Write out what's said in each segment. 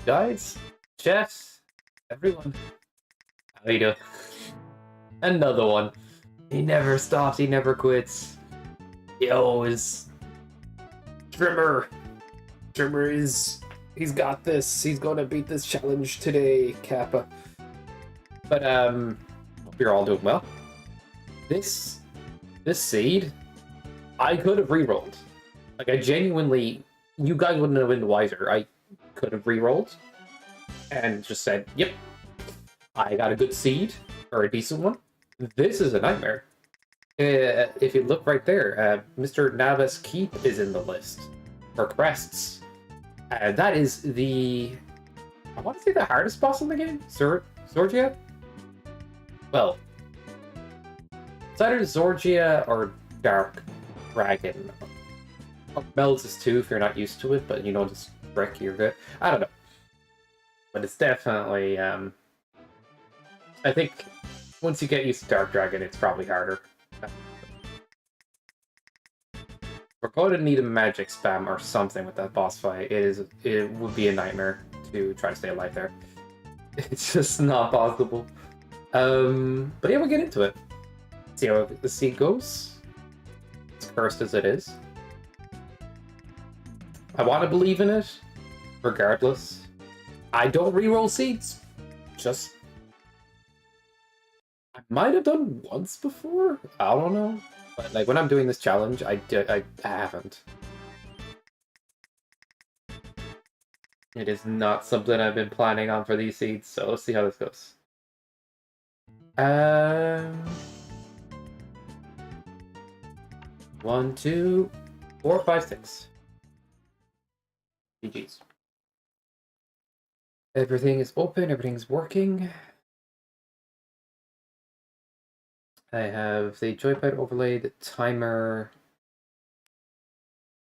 Guys, chefs, everyone. How you doing? Another one. He never stops, he never quits. He always... Trimmer! Trimmer is... He's got this. He's gonna beat this challenge today, Kappa. But, hope you're all doing well. This seed, I could have re-rolled. Like, I genuinely... You guys wouldn't have been wiser. I could have re-rolled and just said, yep, I got a good seed, or a decent one. This is a nightmare. If you look right there, Mr. Navas Keep is in the list for crests. That is the... I want to say the hardest boss in the game? Zorgia? Well, it's either Zorgia or Dark Dragon. Melds too if you're not used to it, but you know, just brick, you're good. I don't know. But it's definitely, I think once you get used to Dark Dragon, it's probably harder. We're going to need a magic spam or something with that boss fight. It would be a nightmare to try to stay alive there. It's just not possible. But yeah, we'll get into it. See how the seed goes. As cursed as it is. I want to believe in it, regardless. I don't reroll seeds. Just... I might have done once before? I don't know. But like when I'm doing this challenge, I haven't. It is not something I've been planning on for these seeds, so let's see how this goes. 1, 2, 4, 5, 6. GG's. Everything is open, everything's working. I have the joypad overlay, the timer,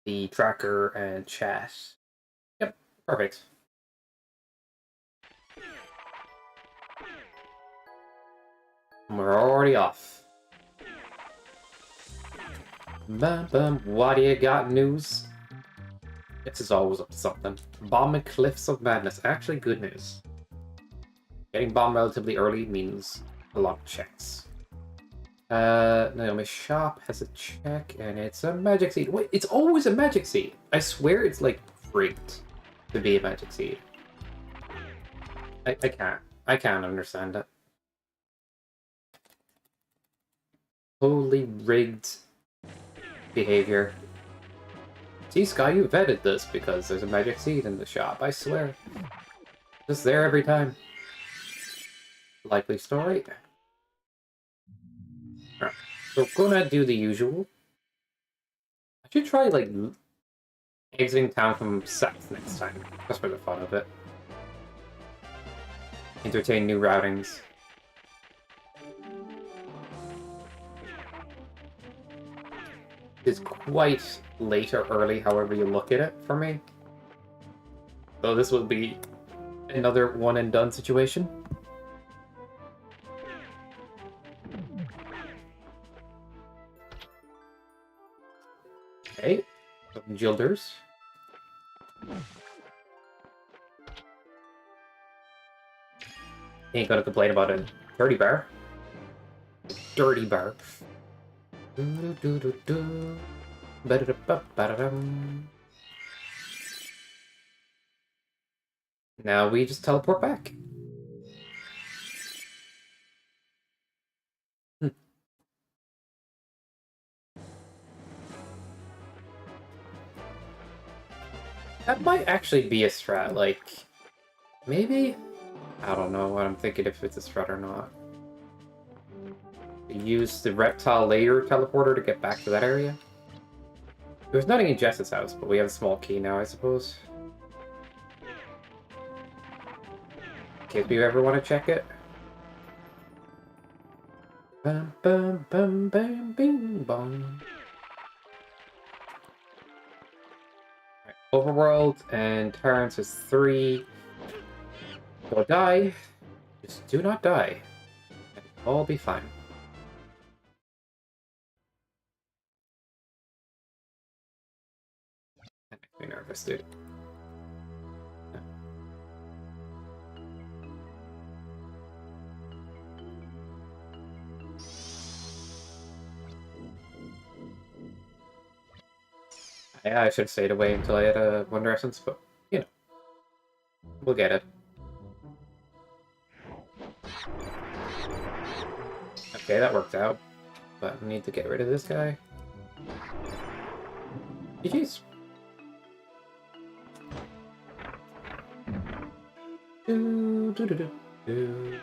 the tracker, and chat. Yep, perfect. And we're already off. Bum, bum. What do you got, news? This is always up to something. Bombing Cliffs of Madness. Actually, good news. Getting bombed relatively early means a lot of checks. Naomi's shop has a check, and it's a magic seed. Wait, it's always a magic seed. I swear it's like rigged to be a magic seed. I can't understand it. Totally rigged behavior. See, Sky, you vetted this because there's a magic seed in the shop, I swear. Just there every time. Likely story. Alright, so we're gonna do the usual. I should try, like, exiting town from south next time, just for the fun of it. Entertain new routings. It's quite late or early, however you look at it, for me. So this will be another one-and-done situation. Okay, some Jilders. Ain't gonna complain about a dirty bar. Dirty bar. Now we just teleport back. That might actually be a strat, like... Maybe? I don't know what I'm thinking if it's a strat or not. Use the reptile layer teleporter to get back to that area. There's nothing in Jess's house, but we have a small key now, I suppose. In case we ever want to check it. Bum, bum, bum, bam, bing, bong. Right, Overworld and Terrence is 3. Don't die. Just do not die. And all be fine. That makes me nervous, dude. Yeah, I should have stayed away until I had a Wonder Essence, but, you know, we'll get it. Okay, that worked out, but we need to get rid of this guy. GG's. Do, do, do, do, do.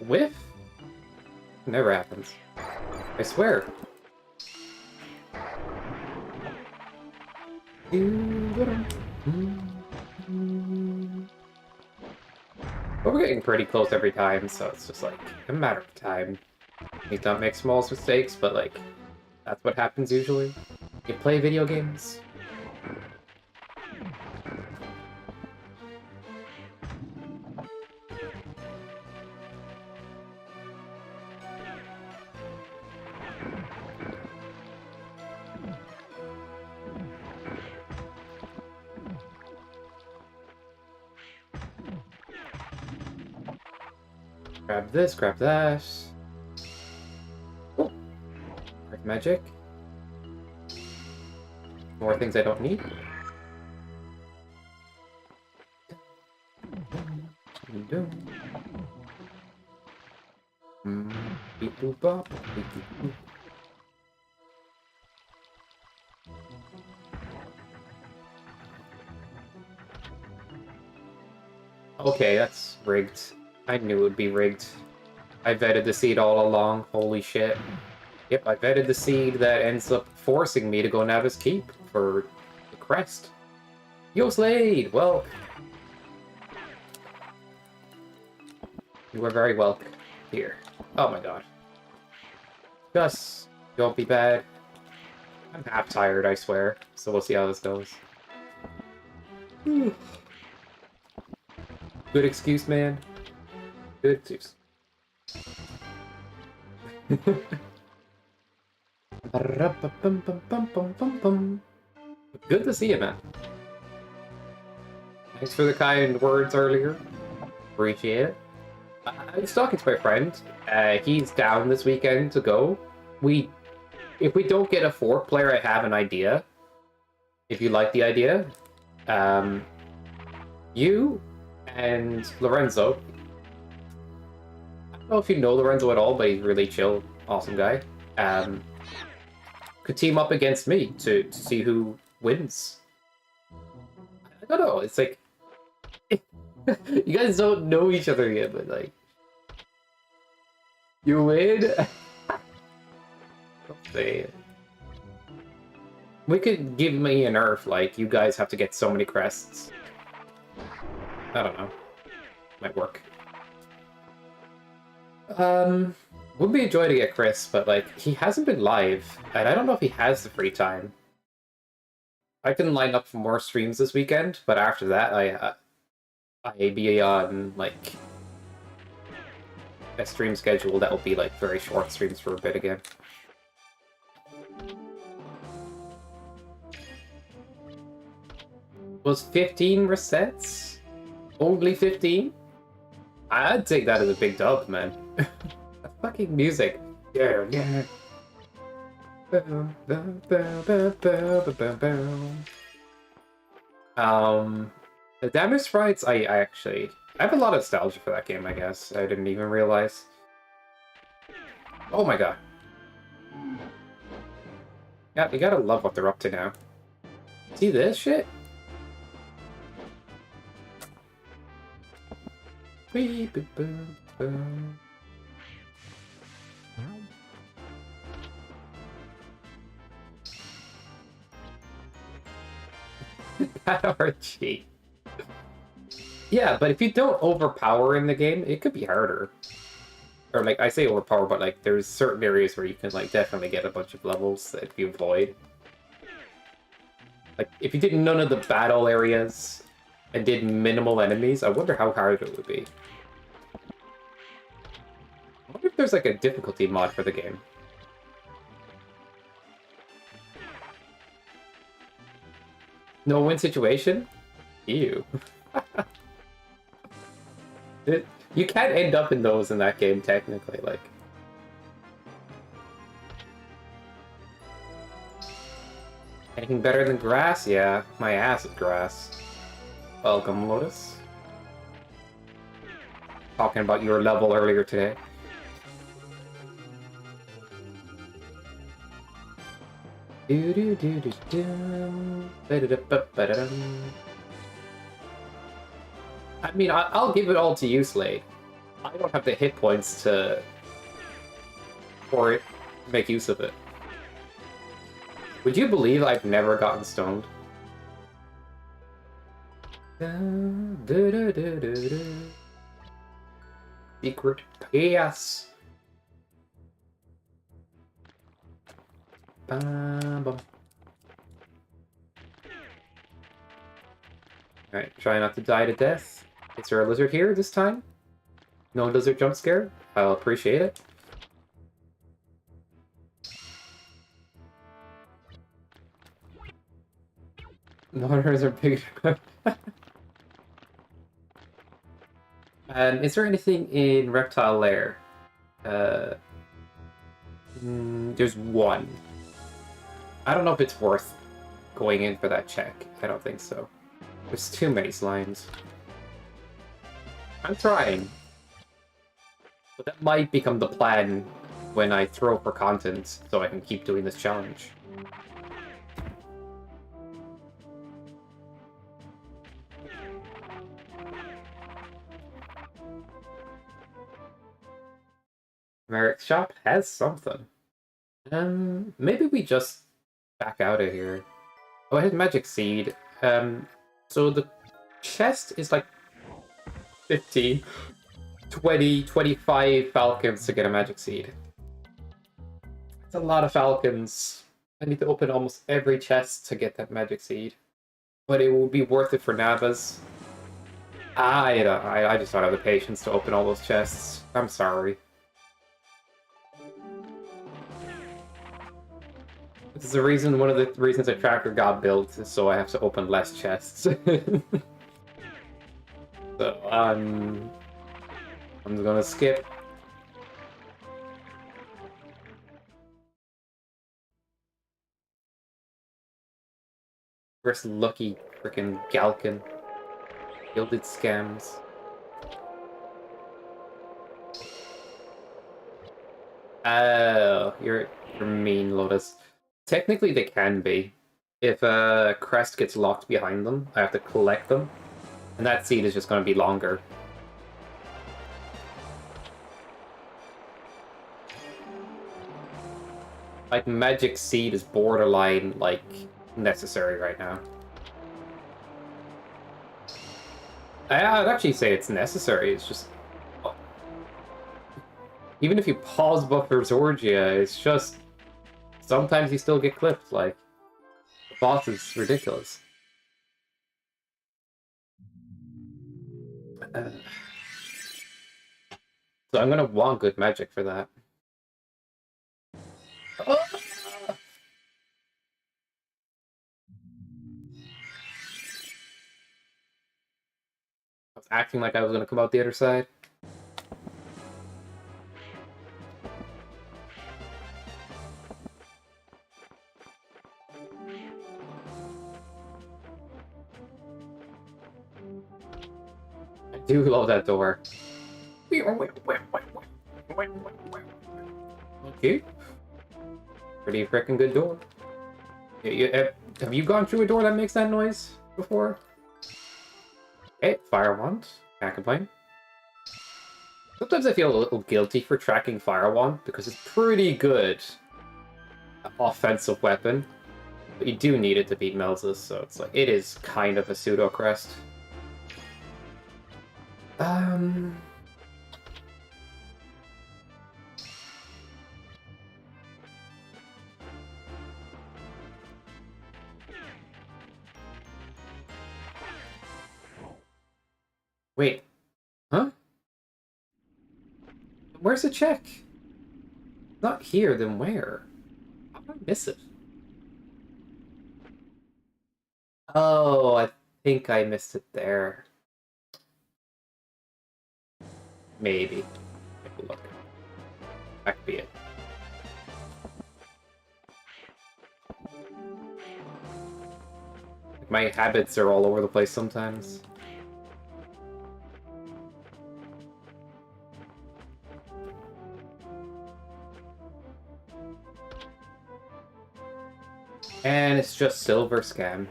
Whiff? Never happens. I swear. But we're getting pretty close every time, so it's just like a matter of time. You don't make small mistakes, but like, that's what happens usually. You play video games. Grab this, grab that. Oh, Red magic. More things I don't need. Okay, that's rigged. I knew it would be rigged. I vetted the seed all along. Holy shit. Yep, I vetted the seed that ends up forcing me to go Navis Keep for the crest. Yo, Slade! Well, you are very welcome here. Oh my god. Gus, don't be bad. I'm half tired, I swear. So we'll see how this goes. Good excuse, man. Good excuse. Good to see you, man. Thanks for the kind words earlier. Appreciate it. I was talking to my friend. He's down this weekend to go. If we don't get a fourth player, I have an idea. If you like the idea, you and Lorenzo. I don't know if you know Lorenzo at all, but he's really chill, awesome guy. Could team up against me to see who wins. I don't know. It's like you guys don't know each other yet, but like you win. Don't say it. We could give me a nerf, like you guys have to get so many crests. I don't know. Might work. Would be a joy to get Chris, but like he hasn't been live, and I don't know if he has the free time. I can line up for more streams this weekend, but after that, I be on like a stream schedule that will be like very short streams for a bit again. Was 15 resets? Only 15? I'd take that as a big dub, man. That fucking music. Yeah, yeah. The damage sprites, I actually... I have a lot of nostalgia for that game, I guess. I didn't even realize. Oh my god. Yeah, you gotta love what they're up to now. See this shit? RG. Yeah, but if you don't overpower in the game, it could be harder. Or like, I say overpower, but like, there's certain areas where you can like definitely get a bunch of levels that you avoid. Like, if you did none of the battle areas and did minimal enemies, I wonder how hard it would be. I wonder if there's like a difficulty mod for the game. No win situation? Ew. You can't end up in those in that game, technically, like. Anything better than grass? Yeah, my ass is grass. Welcome, Lotus. Talking about your level earlier today. I mean, I'll give it all to you, Slade. I don't have the hit points to make use of it. Would you believe I've never gotten stoned? Secret pass. Alright, try not to die to death. Is there a lizard here this time? No lizard jump scare? I'll appreciate it. Monitors are big. Is there anything in Reptile Lair? There's one. I don't know if it's worth going in for that check. I don't think so. There's too many slimes. I'm trying. But that might become the plan when I throw for content, so I can keep doing this challenge. Merrick's shop has something. Maybe we just back out of here. Oh, I had magic seed. So the chest is like 15, 20, 25 falcons to get a magic seed. That's a lot of falcons. I need to open almost every chest to get that magic seed. But it will be worth it for Navas. I just don't have the patience to open all those chests. I'm sorry. This is the reason, one of the reasons the tracker got built, is so I have to open less chests. So, I'm just gonna skip. First lucky freaking Galkin. Gilded scams. Oh, you're mean, Lotus. Technically, they can be. If a crest gets locked behind them, I have to collect them. And that seed is just going to be longer. Like, magic seed is borderline, like, necessary right now. I'd actually say it's necessary, it's just... Even if you pause Buffer Zorgia, it's just... Sometimes you still get clipped, like... The boss is ridiculous. So I'm gonna want good magic for that. Oh! I was acting like I was gonna come out the other side. I do love that door. Okay. Pretty freaking good door. Have you gone through a door that makes that noise before? Okay, fire wand. Can't complain. Sometimes I feel a little guilty for tracking fire wand because it's pretty good offensive weapon. But you do need it to beat Melzus, so it's like it is kind of a pseudo crest. Wait. Huh? Where's the check? Not here, then where? How did I miss it? Oh, I think I missed it there. Maybe. Take a look. That could be it. My habits are all over the place sometimes. And it's just silver scam.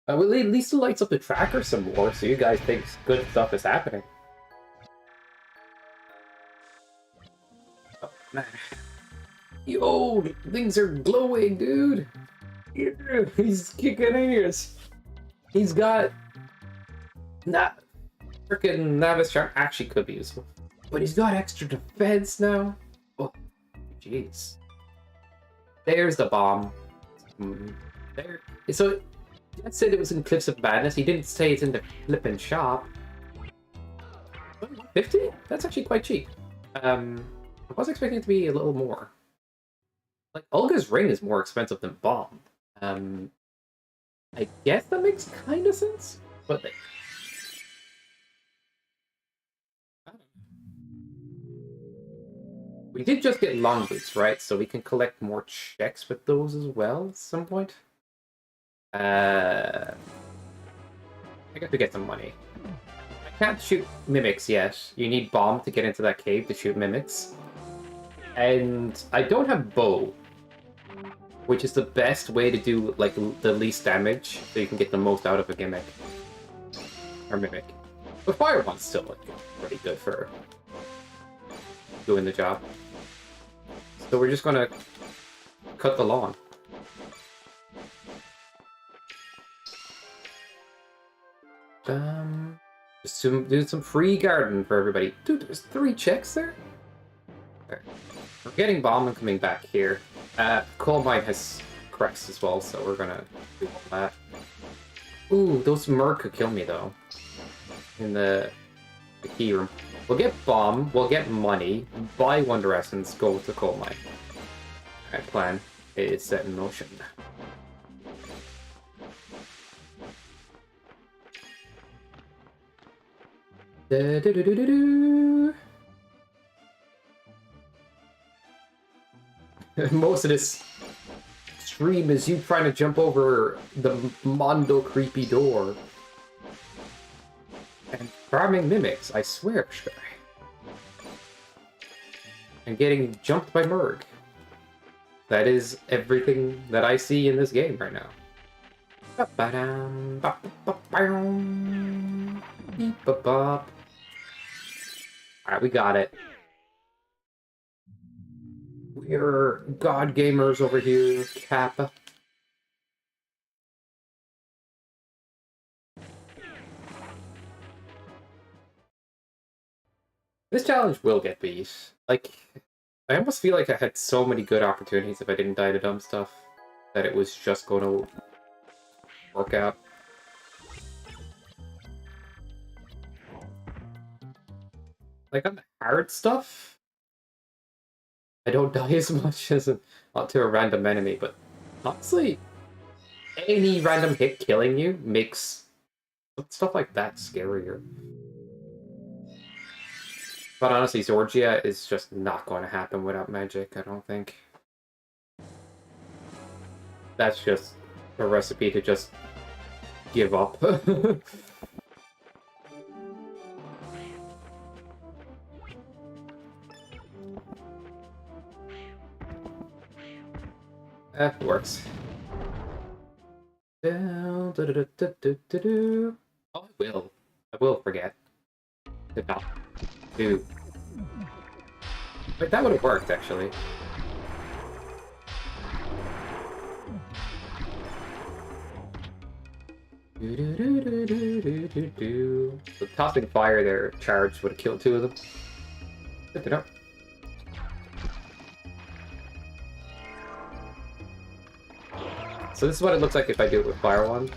Well, at least it lights up the tracker some more, so you guys think good stuff is happening. Oh, man. Yo, things are glowing, dude! Yeah, he's kicking ass! He's got... Frickin' Navis Charm actually could be useful. But he's got extra defense now? Oh, jeez. There's the bomb. There. So, Dad said it was in Cliffs of Madness. He didn't say it's in the flippin' shop. 50? That's actually quite cheap. I was expecting it to be a little more. Like, Olga's ring is more expensive than bomb. I guess that makes kind of sense, but like, we did just get long boots, right? So we can collect more checks with those as well at some point. I guess we get some money. I can't shoot mimics yet. You need bomb to get into that cave to shoot mimics. And I don't have bow, which is the best way to do like the least damage, so you can get the most out of a gimmick or mimic. But fire one's still like pretty good for doing the job. So we're just gonna cut the lawn. Just do some free garden for everybody. Dude, there's 3 checks there. Okay. We're getting bomb and coming back here. Coal mine has crests as well, so we're gonna do all that. Ooh, those merc could kill me though. In the key room. We'll get bomb, we'll get money, buy Wonder Essence, go with the coal mine. Alright, plan is set in motion. Most of this stream is you trying to jump over the Mondo creepy door. And farming mimics, I swear. And getting jumped by Merg. That is everything that I see in this game right now. Alright, we got it. We're god gamers over here, Kappa. This challenge will get beat. Like, I almost feel like I had so many good opportunities if I didn't die to dumb stuff, that it was just going to work out. Like, on the hard stuff, I don't die as much as to a random enemy, but honestly, any random hit killing you makes stuff like that scarier. But honestly, Zorgia is just not going to happen without magic, I don't think. That's just a recipe to just give up. It works. Oh, I will. I will forget. Did not. Dude. Wait, that would have worked, actually. The tossing fire there charged would have killed 2 of them. Good to know. So this is what it looks like if I do it with Fire Wand.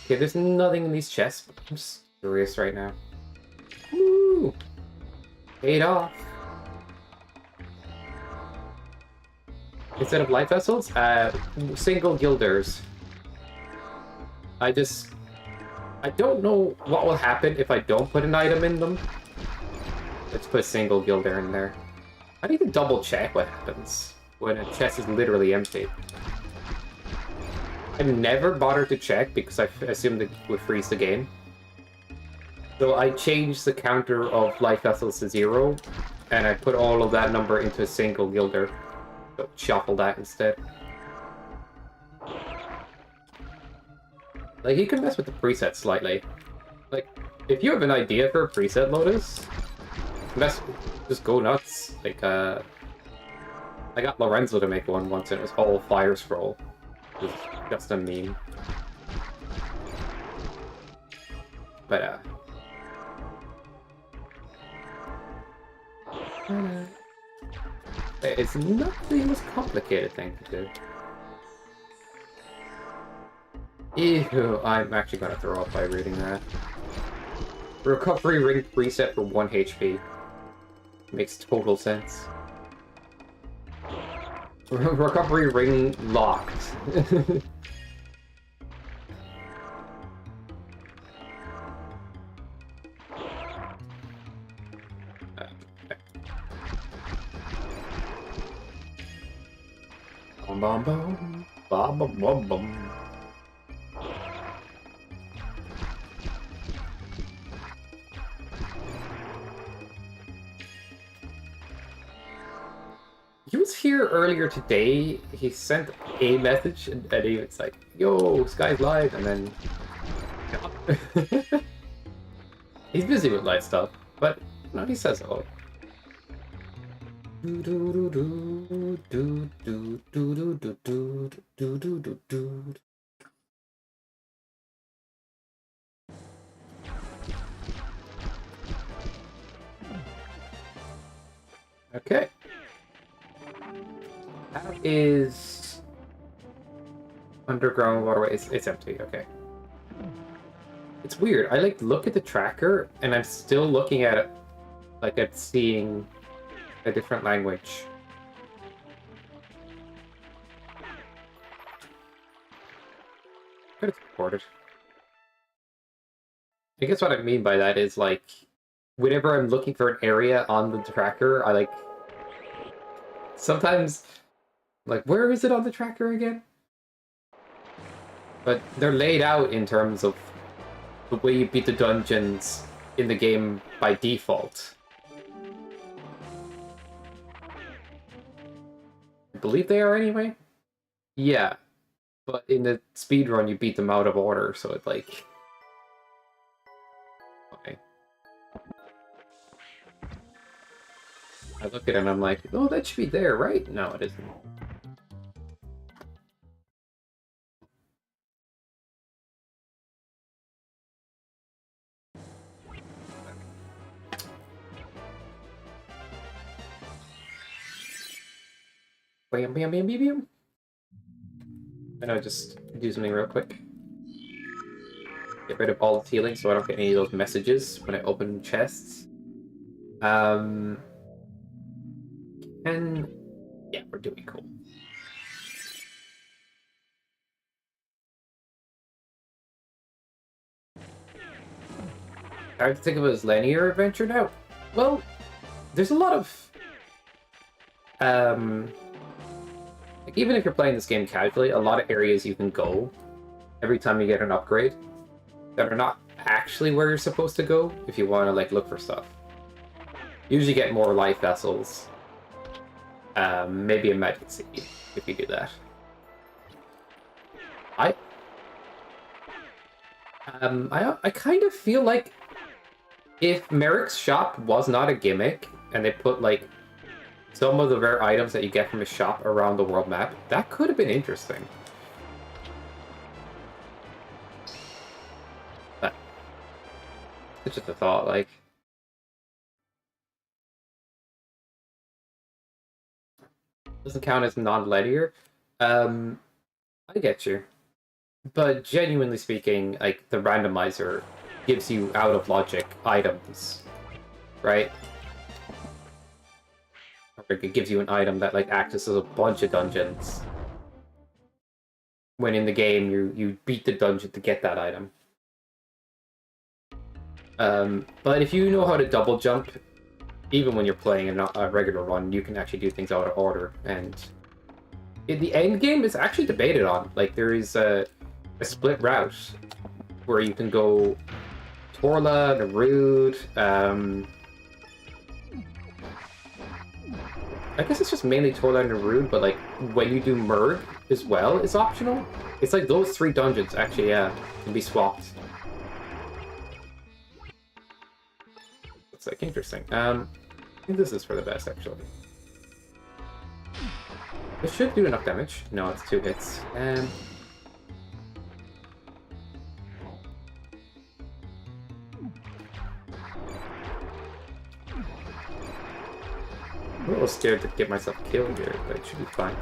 Okay, there's nothing in these chests. I'm just curious right now. Woo! Paid off. Instead of light vessels, single guilders. I don't know what will happen if I don't put an item in them. Let's put a single gilder in there. I need to double check what happens when a chest is literally empty. I've never bothered to check because I assumed it would freeze the game. So I changed the counter of life vessels to 0, and I put all of that number into a single gilder. So shuffle that instead. Like, you can mess with the preset slightly. Like, if you have an idea for a preset, Lotus, just go nuts. Like, I got Lorenzo to make one once, and it was all fire scroll. It was just a meme. But, it's not the most complicated thing to do. Ew, I'm actually gonna throw up by reading that. Recovery ring preset for 1 HP. Makes total sense. Recovery ring locked. Bum bum bum. Bum bum bum bum. He was here earlier today. He sent a message and he was like, "Yo, Sky's live," and then he's busy with live stuff, but no, he says hello. Okay. How is underground waterway? It's empty. Okay. It's weird. I like look at the tracker and I'm still looking at it like I'm seeing a different language. Could have supported. I guess what I mean by that is like whenever I'm looking for an area on the tracker, I like sometimes like where is it on the tracker again? But they're laid out in terms of the way you beat the dungeons in the game by default. I believe they are anyway? Yeah. But in the speedrun you beat them out of order, so it's like... Okay. I look at it and I'm like, oh, that should be there, right? No, it isn't. Bam, bam, bam, bam, bam. I know, just do something real quick. Get rid of all the healing so I don't get any of those messages when I open chests. And yeah, we're doing cool. I have to think of it as linear adventure now. Well, there's a lot of like even if you're playing this game casually, a lot of areas you can go every time you get an upgrade that are not actually where you're supposed to go if you want to like look for stuff. You usually get more life vessels. Maybe a magic seed if you do that. I kind of feel like if Merrick's shop was not a gimmick and they put like some of the rare items that you get from his shop around the world map, that could have been interesting. But it's just a thought, like. Doesn't count as non-linear. I get you. But genuinely speaking, like, the randomizer gives you out-of-logic items, right? Or it gives you an item that, like, accesses a bunch of dungeons. When in the game, you beat the dungeon to get that item. But if you know how to double jump, even when you're playing a regular run, you can actually do things out of order. And in the end game, it's actually debated on. Like, there is a split route where you can go Torla, Narude, I guess it's just mainly Torla and Narude, but like when you do Merg as well, it's optional. It's like those 3 dungeons actually, yeah, can be swapped. It's like interesting. I think this is for the best actually. It should do enough damage. No, it's 2 hits. I'm a little scared to get myself killed here, but it should be fine.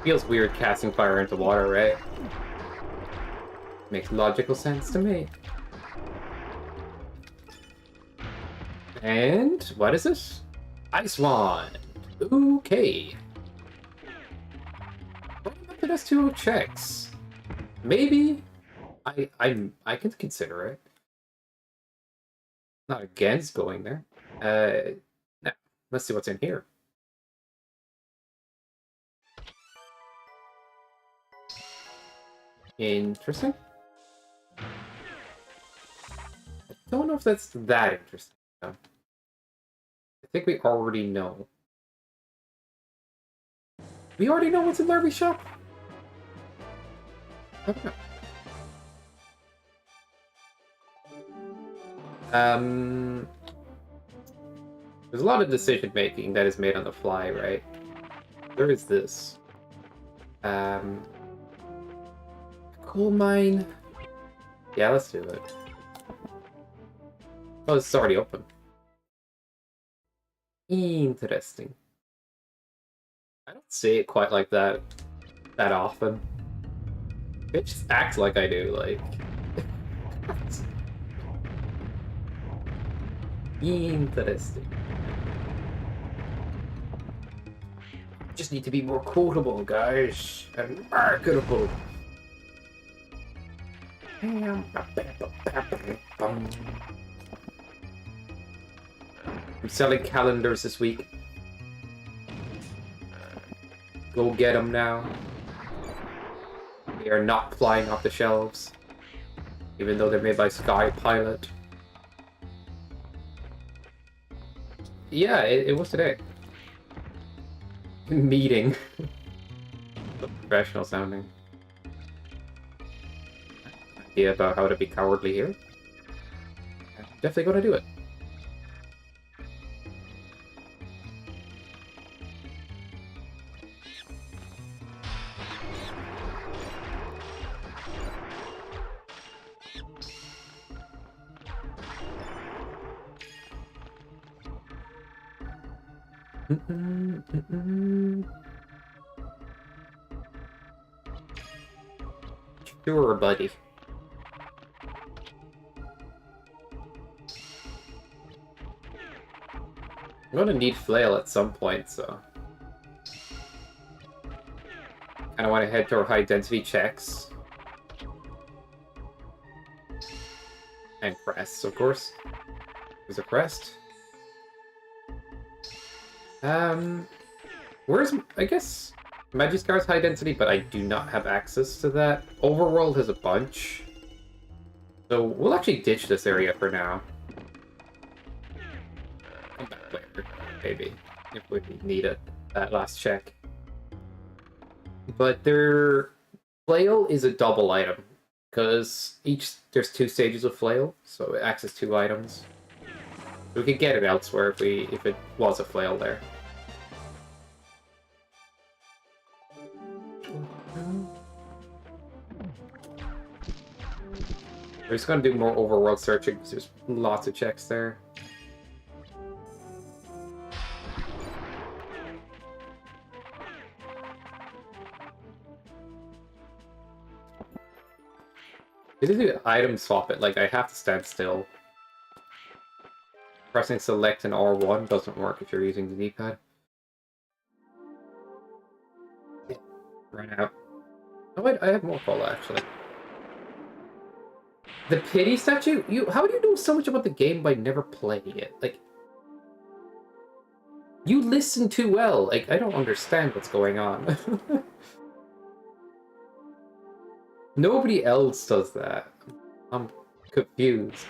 Feels weird casting fire into water, right? Makes logical sense to me. And what is this? Ice Wand. Okay. What about the S2O checks? Maybe I can consider it. Not against going there. Now, let's see what's in here. Interesting. I don't know if that's that interesting, though. I think we already know. We already know what's in the Larby shop? I don't know. There's a lot of decision making that is made on the fly, right? Where is this? Coal mine. Yeah, let's do it. Oh, it's already open. Interesting. I don't say it quite like that often. It just acts like I do, like. Interesting. Just need to be more quotable, guys, and marketable. I'm selling calendars this week. Go get them now. They are not flying off the shelves, even though they're made by Sky Pilot. Yeah, it was today. Meeting. So professional sounding. Idea about how to be cowardly here. I'm definitely gonna do it. Sure, buddy. I'm gonna need flail at some point, so kinda wanna head toward high density checks. And crests, of course. There's a crest. Where's, I guess, Magiscar's high density, but I do not have access to that. Overworld has a bunch. So we'll actually ditch this area for now. Come back later, maybe, if we need it, that last check. But there Flail is a double item, because there's 2 stages of flail, so it acts as 2 items. We could get it elsewhere if it was a flail there. We're just gonna do more overworld searching because there's lots of checks there. If you do item swap it, like I have to stand still. Pressing select and R1 doesn't work if you're using the D-pad. Run out. Oh wait, I have more cola actually. The pity statue? How do you know so much about the game by never playing it? Like, you listen too well. Like, I don't understand what's going on. Nobody else does that. I'm confused.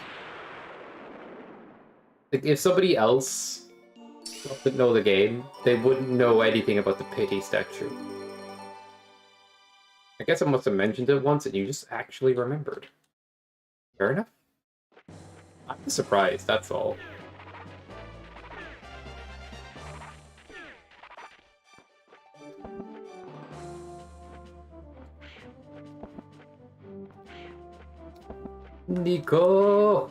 Like, if somebody else doesn't know the game, they wouldn't know anything about the pity statue. I guess I must have mentioned it once and you just actually remembered. Fair enough. I'm surprised, that's all. Nico!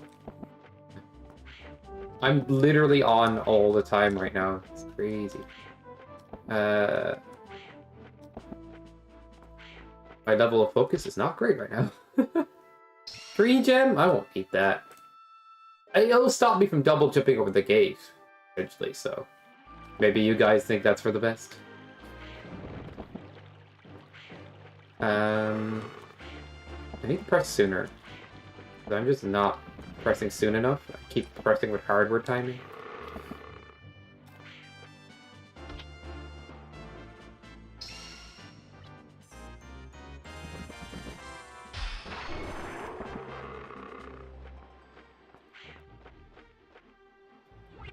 I'm literally on all the time right now. It's crazy. My level of focus is not great right now. 3 gem? I won't need that. It'll stop me from double jumping over the gate, eventually, so... Maybe you guys think that's for the best. I need to press sooner. I'm just not pressing soon enough. I keep pressing with hardware timing.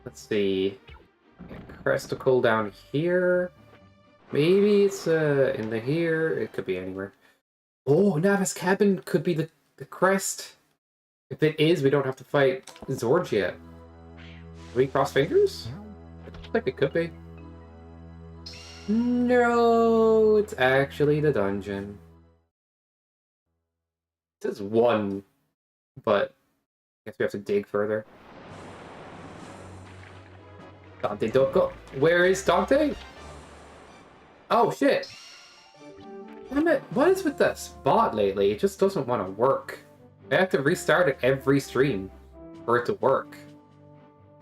Let's see. Cresticle down here. Maybe it's in the here. It could be anywhere. Oh, Navis Cabin could be the crest. If it is, we don't have to fight Zorge yet. Do we cross fingers? It looks like it could be. No, it's actually the dungeon. It says 1, but I guess we have to dig further. Dante Doko. Where is Dante? Oh, shit. Damn it. What is with that spot lately? It just doesn't want to work. I have to restart it every stream for it to work.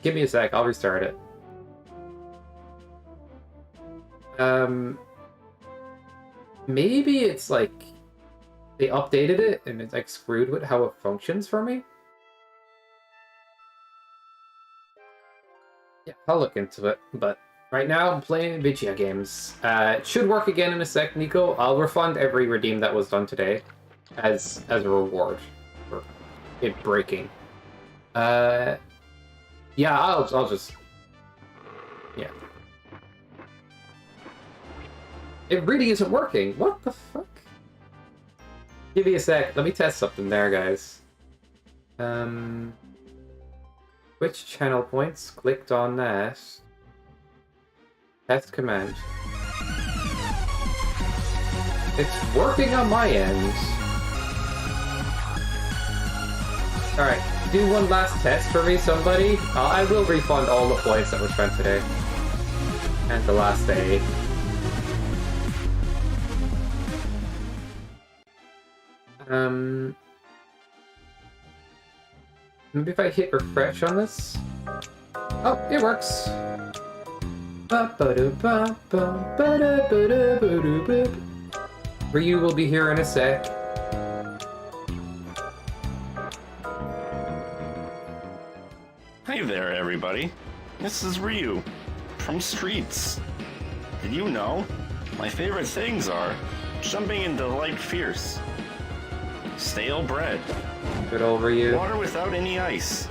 Give me a sec, I'll restart it. Maybe it's like they updated it and it's like screwed with how it functions for me. Yeah, I'll look into it, but right now I'm playing video games. It should work again in a sec, Nico. I'll refund every redeem that was done today as a reward for it breaking. Yeah, I'll just... Yeah. It really isn't working. What the fuck? Give me a sec. Let me test something there, guys. Which channel points? Clicked on that. Test command. It's working on my end. Alright, do one last test for me, somebody. I will refund all the points that were spent today. And the last day. Maybe if I hit refresh on this? Oh, it works! Ryu will be here in a sec. Hey there, everybody. This is Ryu from Streets. Did you know? My favorite things are jumping into light fierce, stale bread, Good old Ryu. water without any ice,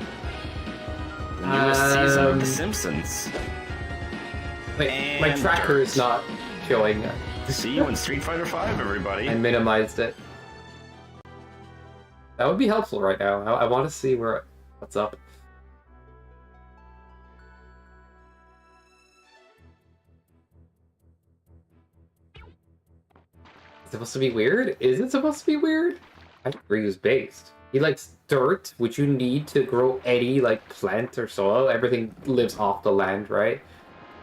the newest season of The Simpsons. Wait, my and tracker dirt. is not showing See you in Street Fighter V, everybody. I minimized it. That would be helpful right now. I want to see what's up. Is it supposed to be weird? Is it supposed to be weird? I think Ryu's based. He likes dirt, which you need to grow any like plant or soil. Everything lives off the land, right?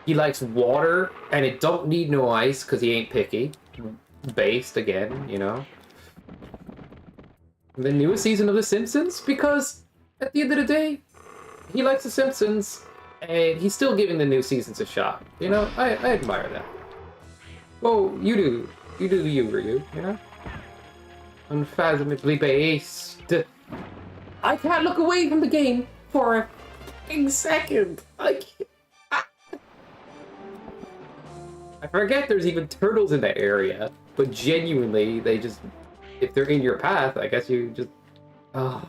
He likes water, and it don't need no ice because he ain't picky. Based again, you know. The newest season of The Simpsons, because at the end of the day, he likes The Simpsons, and he's still giving the new seasons a shot. You know, I admire that. Well, you do you, Ryu, you know? Unfathomably based. I can't look away from the game for a fucking second. I forget there's even turtles in that area, but genuinely, they just, if they're in your path, I guess you just, oh,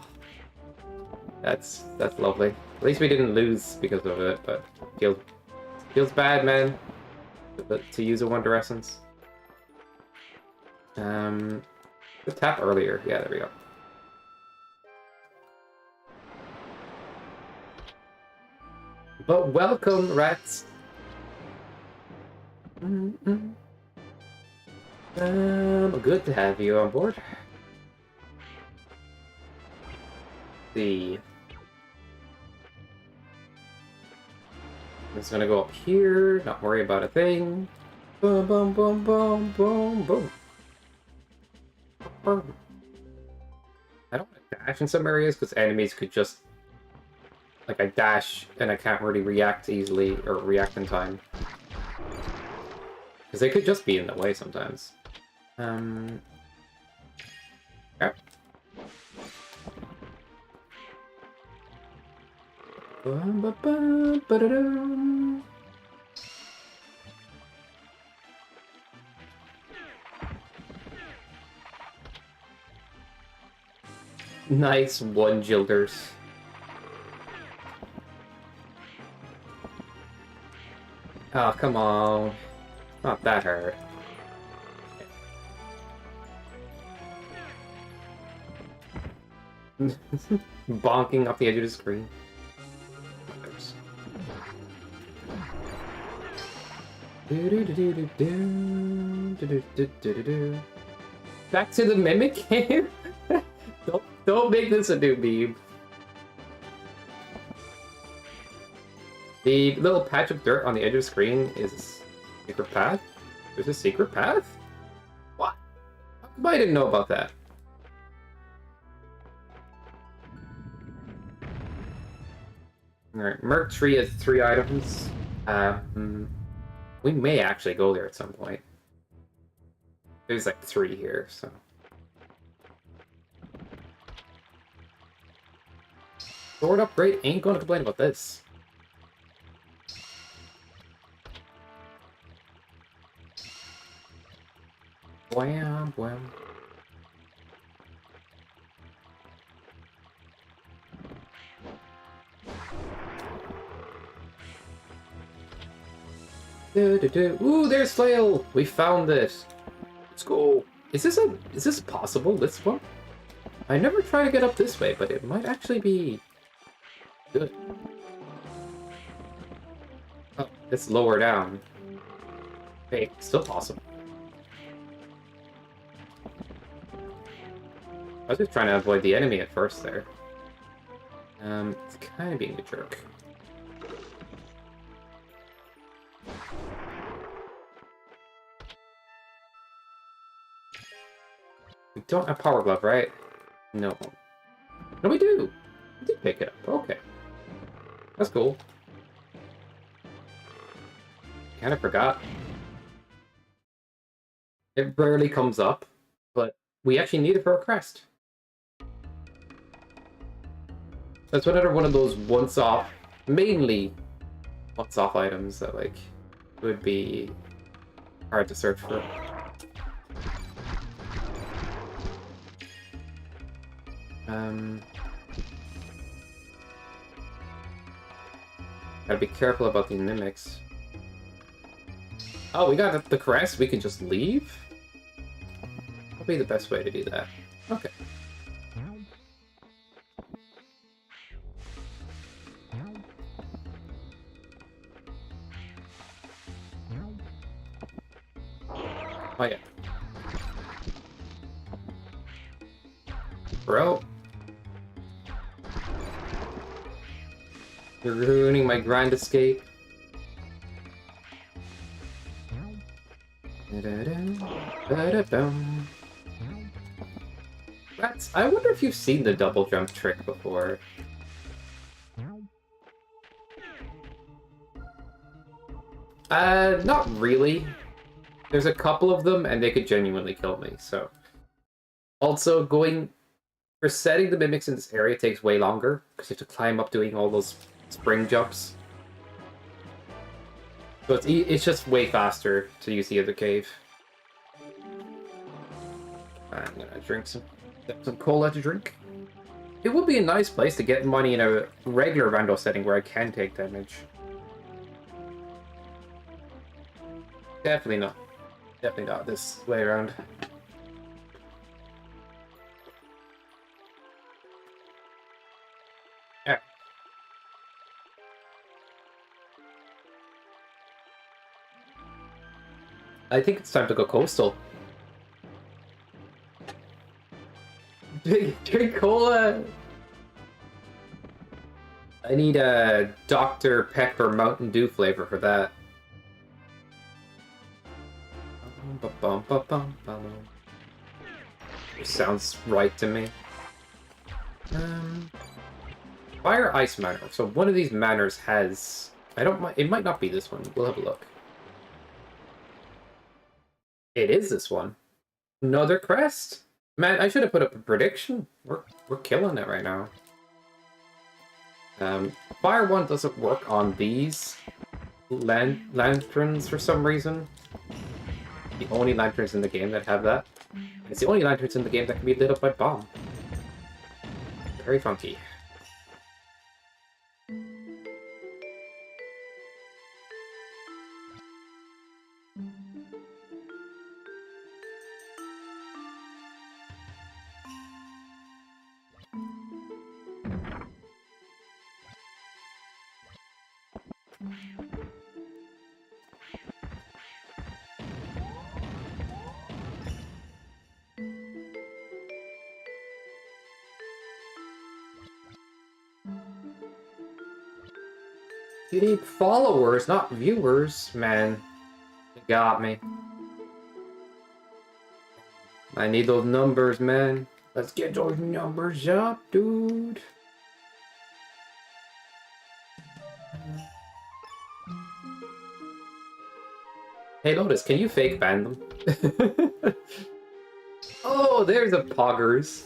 that's lovely. At least we didn't lose because of it, but feels bad, man, to use a Wonder Essence. The tap earlier, yeah, there we go. But welcome, rats. Good to have you on board. See. I'm just gonna go up here, not worry about a thing. Boom, boom, boom, boom, boom, boom. Boom. I don't want to dash in some areas because enemies could just, like, I dash and I can't really react easily or react in time. Because they could just be in the way sometimes. Yeah. Nice one, Jilders. Oh, come on. Not that hard. Bonking off the edge of the screen. Back to the mimic game? Don't make this a new meme. The little patch of dirt on the edge of the screen is a secret path? There's a secret path? What? How come I didn't know about that? Alright, Merc Tree has 3 items. We may actually go there at some point. There's like 3 here, so. Sword upgrade, ain't gonna complain about this. Wham, wham. Ooh, there's Flail! We found it! Let's go! Is this possible, this one? I never try to get up this way, but it might actually be good. Oh, it's lower down. Hey, still possible. I was just trying to avoid the enemy at first there. It's kind of being a jerk. We don't have Power Glove, right? No. No, we do! We did pick it up. Okay. That's cool. Kinda forgot. It rarely comes up, but we actually need it for a crest. That's another one of those once-off, mainly once-off items that, like, would be hard to search for. Gotta be careful about these mimics. Oh, we got the crest. We can just leave? That'll be the best way to do that. Okay. Oh, yeah. Bro. You're ruining my grand escape. I wonder if you've seen the double jump trick before. Not really. There's a couple of them, and they could genuinely kill me, so... Also, for setting the mimics in this area takes way longer, because you have to climb up doing all those spring jumps. So it's just way faster to use the other cave. I'm gonna drink some cola to drink. It would be a nice place to get money in a regular Rando setting where I can take damage. Definitely not. Definitely not this way around. Yeah. I think it's time to go coastal. Drink cola! I need a Dr. Pepper Mountain Dew flavor for that. Sounds right to me. Fire Ice Manor. So one of these manors has... It might not be this one. We'll have a look. It is this one. Another crest? Man, I should have put up a prediction. We're killing it right now. Fire 1 doesn't work on these lanterns for some reason. The only lanterns in the game that have that. It's the only lanterns in the game that can be lit up by bomb. Very funky. You need followers, not viewers, man. You got me. I need those numbers, man. Let's get those numbers up, dude. Hey, Lotus, can you fake ban them? Oh, there's a Poggers.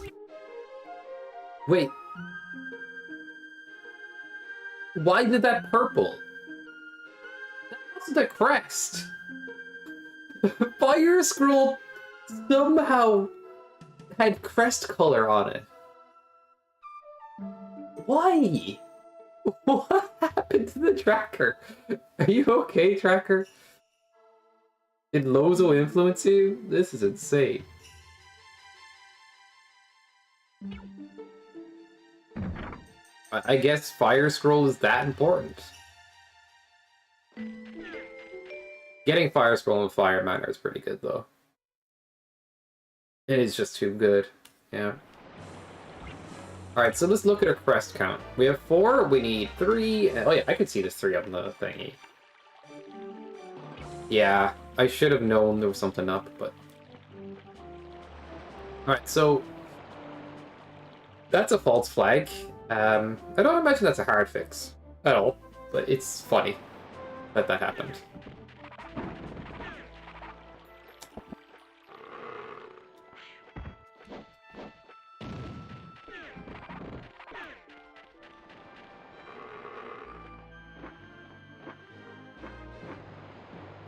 Wait. Why did that purple? That wasn't a crest. Fire Scroll somehow had crest color on it. Why? What happened to the tracker? Are you okay, tracker? Did Lozo influence you? This is insane. I guess Fire Scroll is that important. Getting Fire Scroll and Fire Manor is pretty good, though. It is just too good. Yeah. Alright, so let's look at our crest count. We have 4, we need 3. Oh yeah, I can see there's 3 on the thingy. Yeah, I should have known there was something up, but... Alright, so... That's a false flag. I don't imagine that's a hard fix at all, but it's funny that that happened.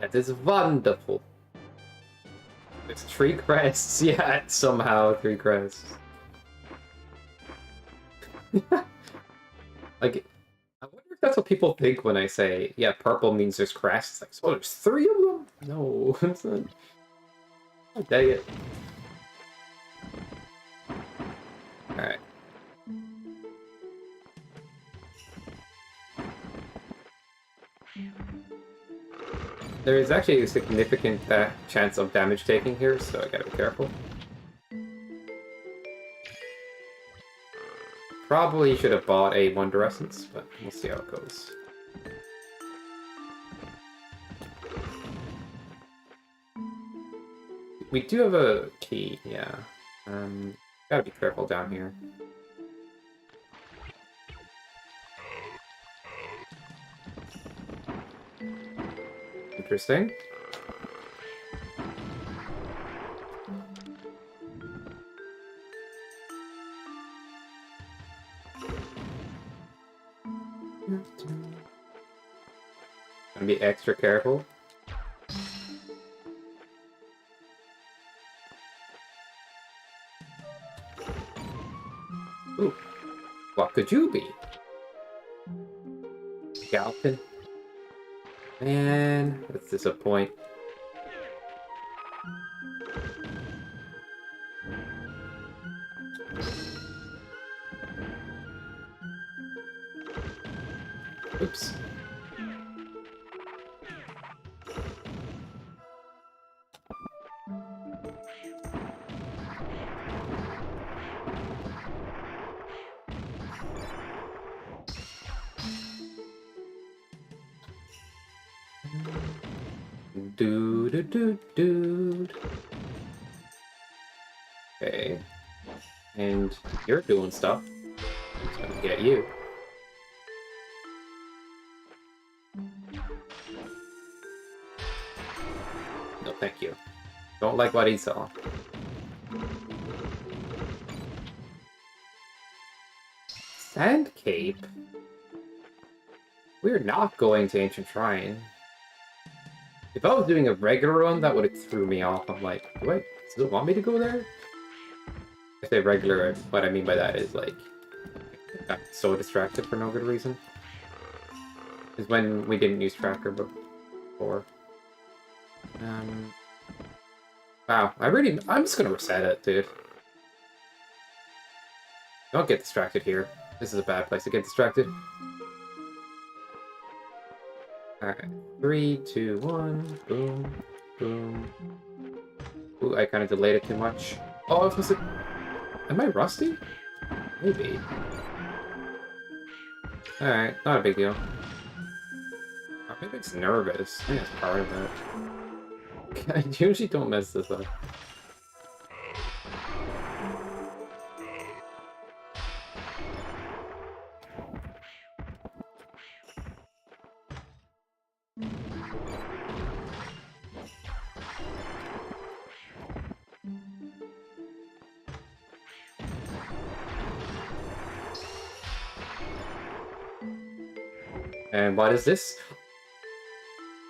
That is wonderful. It's 3 crests. Yeah, somehow 3 crests. Like, I wonder if that's what people think when I say, yeah, purple means there's crests. Like, oh, there's 3 of them? No, it's not. Oh, dang it. Alright. There is actually a significant chance of damage taking here, so I gotta be careful. Probably should have bought a Wonder Essence, but we'll see how it goes. We do have a key, yeah. Gotta be careful down here. Interesting. Gotta be extra careful. Ooh, what could you be? Galpin? Man, that's disappointing. Oops. Dude. Okay. And you're doing stuff. I'm just gonna get you. No, thank you. Don't like what he saw. Sand Cape? We're not going to Ancient Shrine. If I was doing a regular one, that would have threw me off. I'm like, do I still want me to go there? I say regular, what I mean by that is like, I got so distracted for no good reason. Is when we didn't use tracker before. Wow, I'm just gonna reset it, dude. Don't get distracted here. This is a bad place to get distracted. Alright. 3, 2, 1. Boom. Boom. Ooh, I kind of delayed it too much. Oh, I was supposed to... Am I rusty? Maybe. Alright, not a big deal. Or maybe it's nervous. I think that's part of it. I usually don't mess this up. And what is this?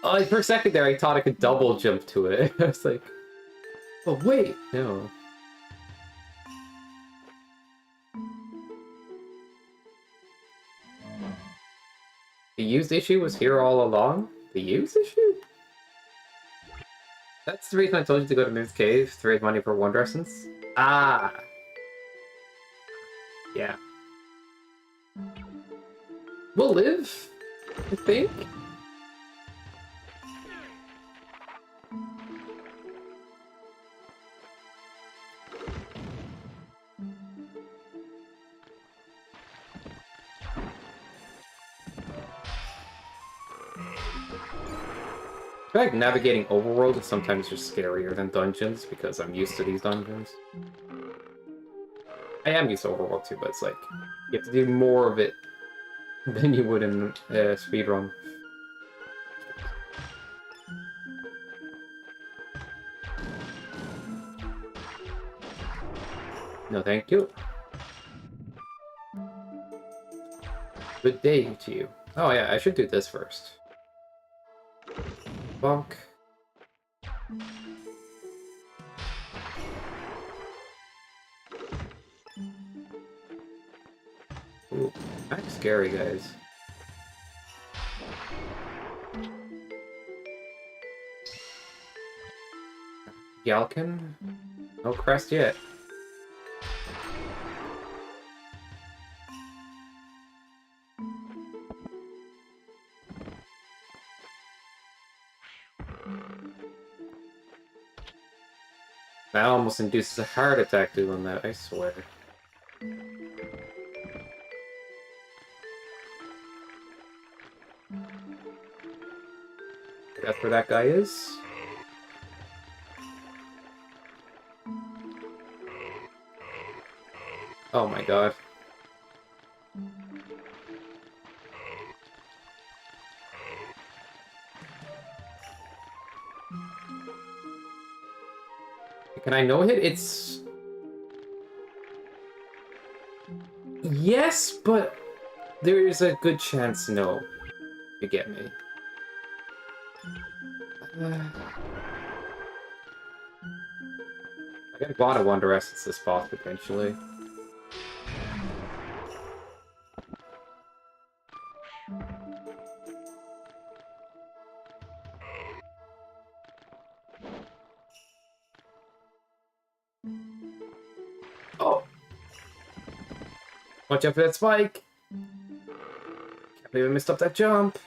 Oh, for a second there, I thought I could double jump to it. I was like, oh wait, no. The used issue was here all along? The used issue? That's the reason I told you to go to Moon's Cave to raise money for Wonder Essence? Ah! Yeah. We'll live, I think. I feel like navigating Overworld is sometimes just scarier than dungeons because I'm used to these dungeons. I am used to Overworld too, but it's like you have to do more of it than you would in speedrun. No, thank you. Good day to you. Oh yeah, I should do this first. Bonk. Ooh, that's scary, guys. Yalkin? No crest yet. That almost induces a heart attack doing that, I swear. That's where that guy is. Oh my god. Can I no hit? It's... Yes, but there is a good chance no. You get me. I want to Wonder Essence this boss potentially. Oh! Watch out for that spike! Can't believe I missed up that jump!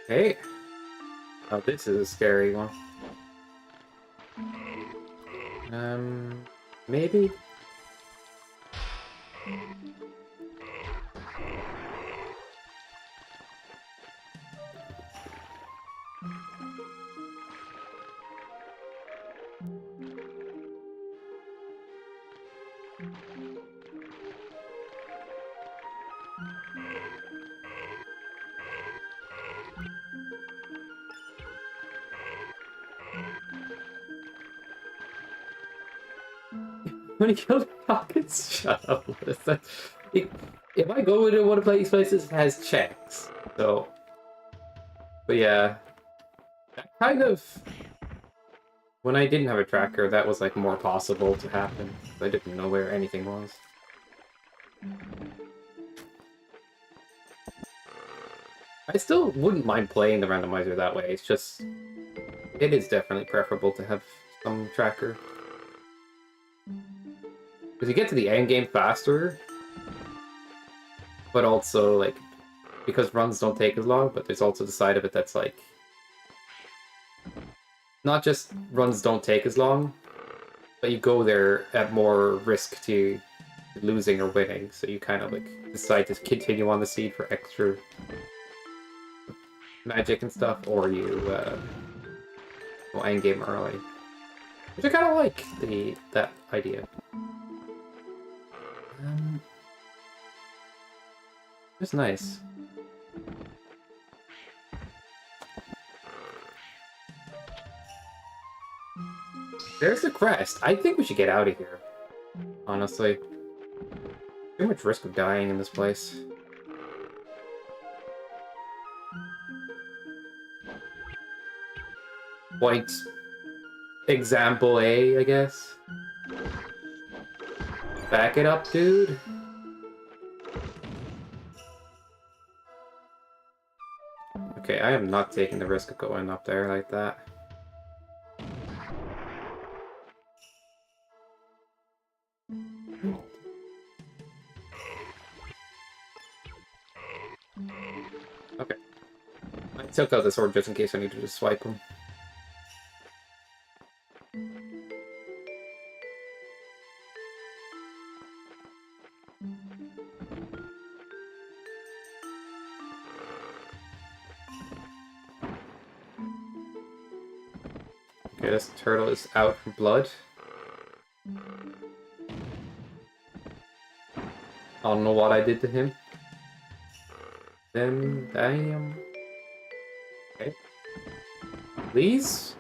Hey! Oh, this is a scary one. Maybe? When he killed Rockets? Shut up, listen. If I go into one of these places, it has checks. So... But yeah. That kind of... When I didn't have a tracker, that was like more possible to happen. I didn't know where anything was. I still wouldn't mind playing the randomizer that way, it's just... It is definitely preferable to have some tracker. Because you get to the end game faster, but also, like, because runs don't take as long, but there's also the side of it that's like... Not just runs don't take as long, but you go there at more risk to losing or winning, so you kind of, like, decide to continue on the seed for extra magic and stuff, or you go endgame early. Which I kind of like, that idea. It's nice. There's the crest. I think we should get out of here. Honestly. Too much risk of dying in this place. Point example A, I guess. Back it up, dude. Okay, I am not taking the risk of going up there like that. Okay. I took out the sword just in case I needed to swipe him. Okay, this turtle is out for blood. I don't know what I did to him. Then, damn. Okay. Please?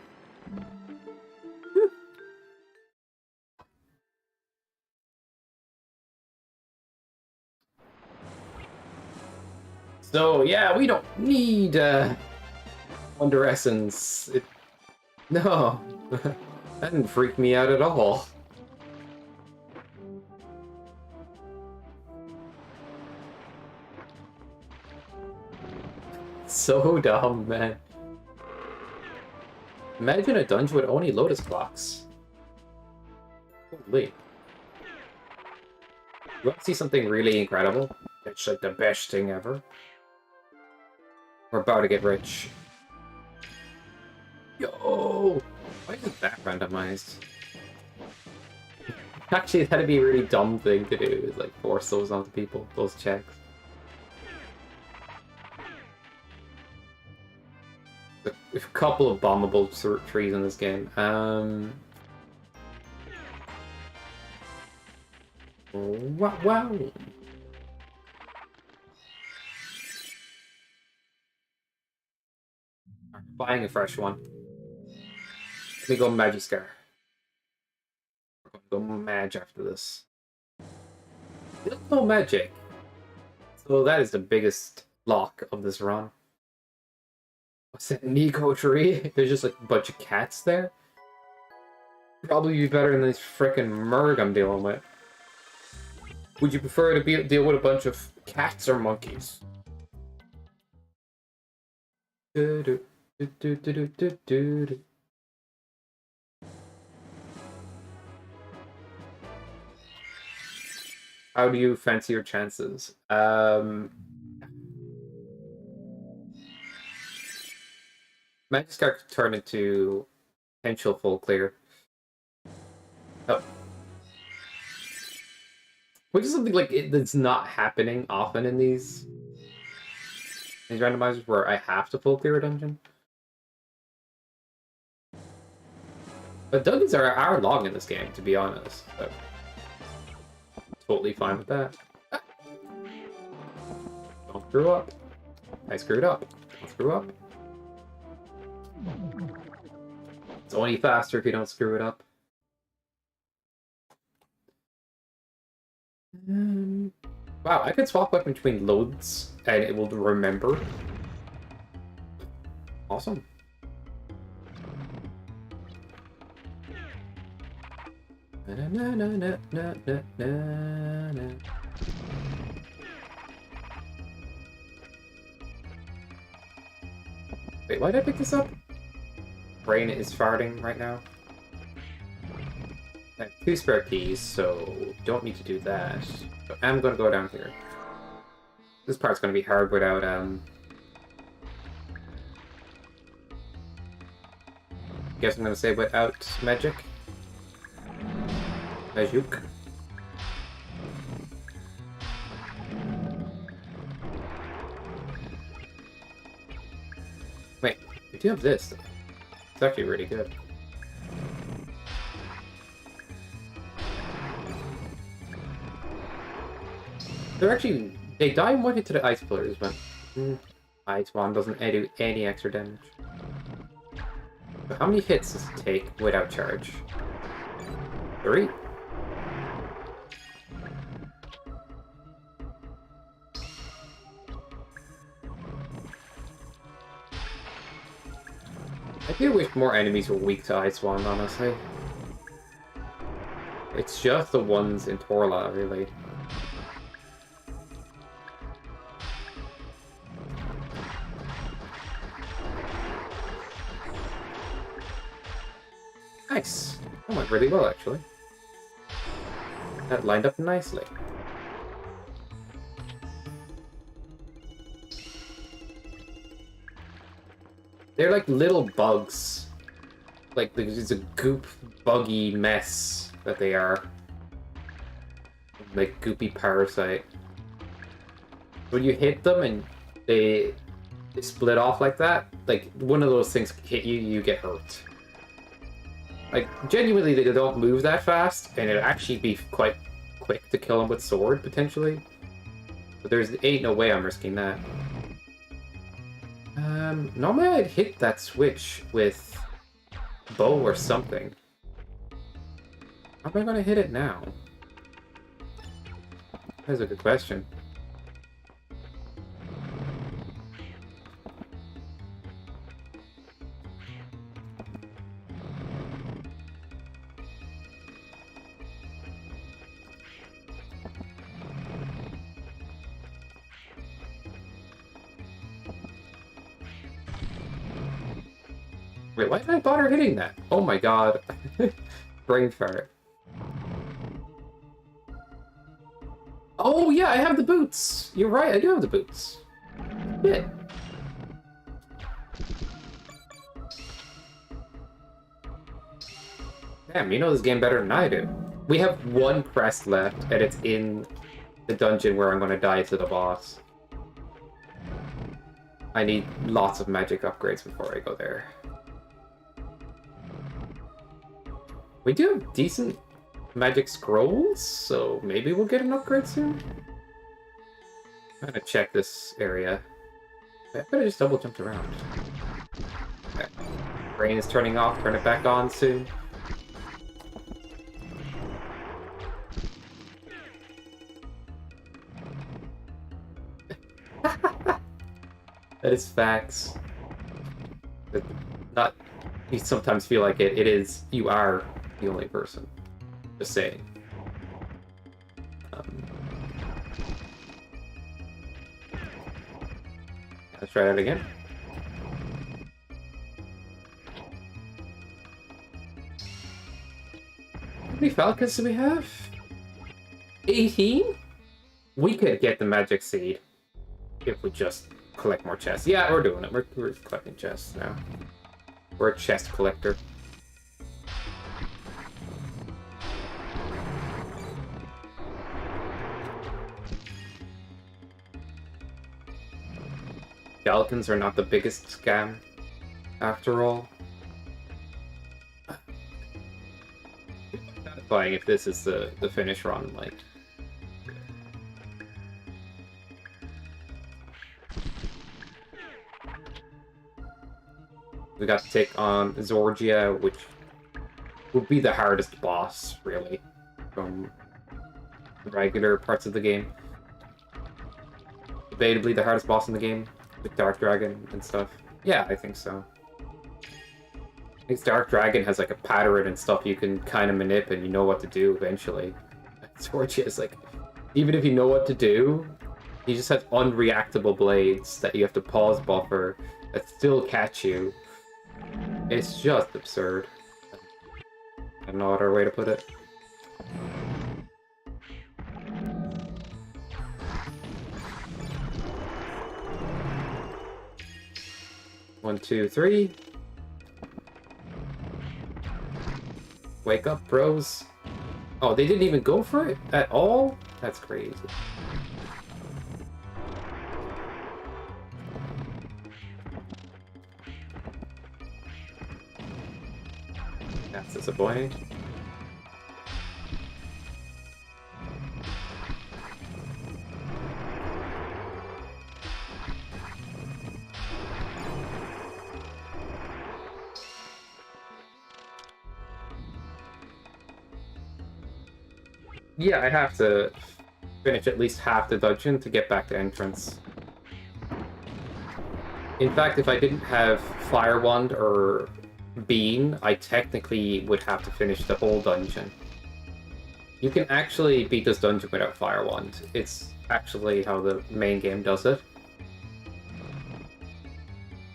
So, yeah, we don't need, Wonder Essence. No. That didn't freak me out at all. So dumb, man. Imagine a dungeon with only Lotus blocks. Holy. You want to see something really incredible? It's like the best thing ever. We're about to get rich. Yo! Why isn't that randomized? Actually, that'd be a really dumb thing to do, is like force those onto people, those checks. A couple of bombable trees in this game. Wow. Buying a fresh one. Let me go Magiskar. We're gonna go Mage after this. There's no magic. So that is the biggest lock of this run. What's that Nico tree? There's just like a bunch of cats there. Probably be better than this frickin' Murg I'm dealing with. Would you prefer to deal with a bunch of cats or monkeys? How do you fancy your chances? Magiskar could turn into potential full clear. Oh. Which is something like that's not happening often in these randomizers where I have to full clear a dungeon. But dungeons are long in this game, to be honest. So totally fine with that. Ah. Don't screw up. I screwed up. Don't screw up. It's only faster if you don't screw it up. Wow, I could swap weapon between loads and it will remember. Awesome. Wait, why did I pick this up? Brain is farting right now. I have 2 spare keys, so don't need to do that. But I'm gonna go down here. This part's gonna be hard without, guess I'm gonna say without magic. Majuk. Wait, we do have this. It's actually really good. They're actually... They die one hit to the ice pillars, but... Ice Wand doesn't do any extra damage. But how many hits does it take without charge? 3? I do wish more enemies were weak to Ice Wand, honestly. It's just the ones in Torla, really. Nice. That went really well, actually. That lined up nicely. They're like little bugs. Like, it's a goop, buggy mess that they are. Like, goopy parasite. When you hit them and they split off like that, like, one of those things hit you, you get hurt. Like, genuinely, they don't move that fast, and it'd actually be quite quick to kill them with sword, potentially. But ain't no way I'm risking that. Normally I'd hit that switch with bow or something. How am I gonna hit it now? That's a good question. Wait, why did I bother hitting that? Oh my god. Brain fart. Oh yeah, I have the boots! You're right, I do have the boots. Yeah. Damn, you know this game better than I do. We have one crest left, and it's in the dungeon where I'm gonna die to the boss. I need lots of magic upgrades before I go there. We do have decent magic scrolls, so maybe we'll get an upgrade soon. I'm gonna check this area. I better just double jumped around. Okay. Brain is turning off, turn it back on soon. That is facts. But not, you sometimes feel like it. It is, you are the only person. Just saying. Let's try that again. How many Falcons do we have? 18? We could get the magic seed if we just collect more chests. Yeah, we're doing it. We're collecting chests now. We're a chest collector. Falcons are not the biggest scam, after all. Satisfying if this is the finish run, like. We got to take on Zorgia, which would be the hardest boss, really, from the regular parts of the game. Debatably the hardest boss in the game, with Dark Dragon and stuff. Yeah, I think so. I think Dark Dragon has like a pattern and stuff you can kind of manip and you know what to do eventually. Zorgia is like, even if you know what to do, he just has unreactable blades that you have to pause buffer that still catch you. It's just absurd. I have no other way to put it. One, two, three. Wake up, bros. Oh, they didn't even go for it at all? That's crazy. That's disappointing. Yeah, I have to finish at least half the dungeon to get back to entrance. In fact, if I didn't have Fire Wand or Bean, I technically would have to finish the whole dungeon. You can actually beat this dungeon without Fire Wand. It's actually how the main game does it.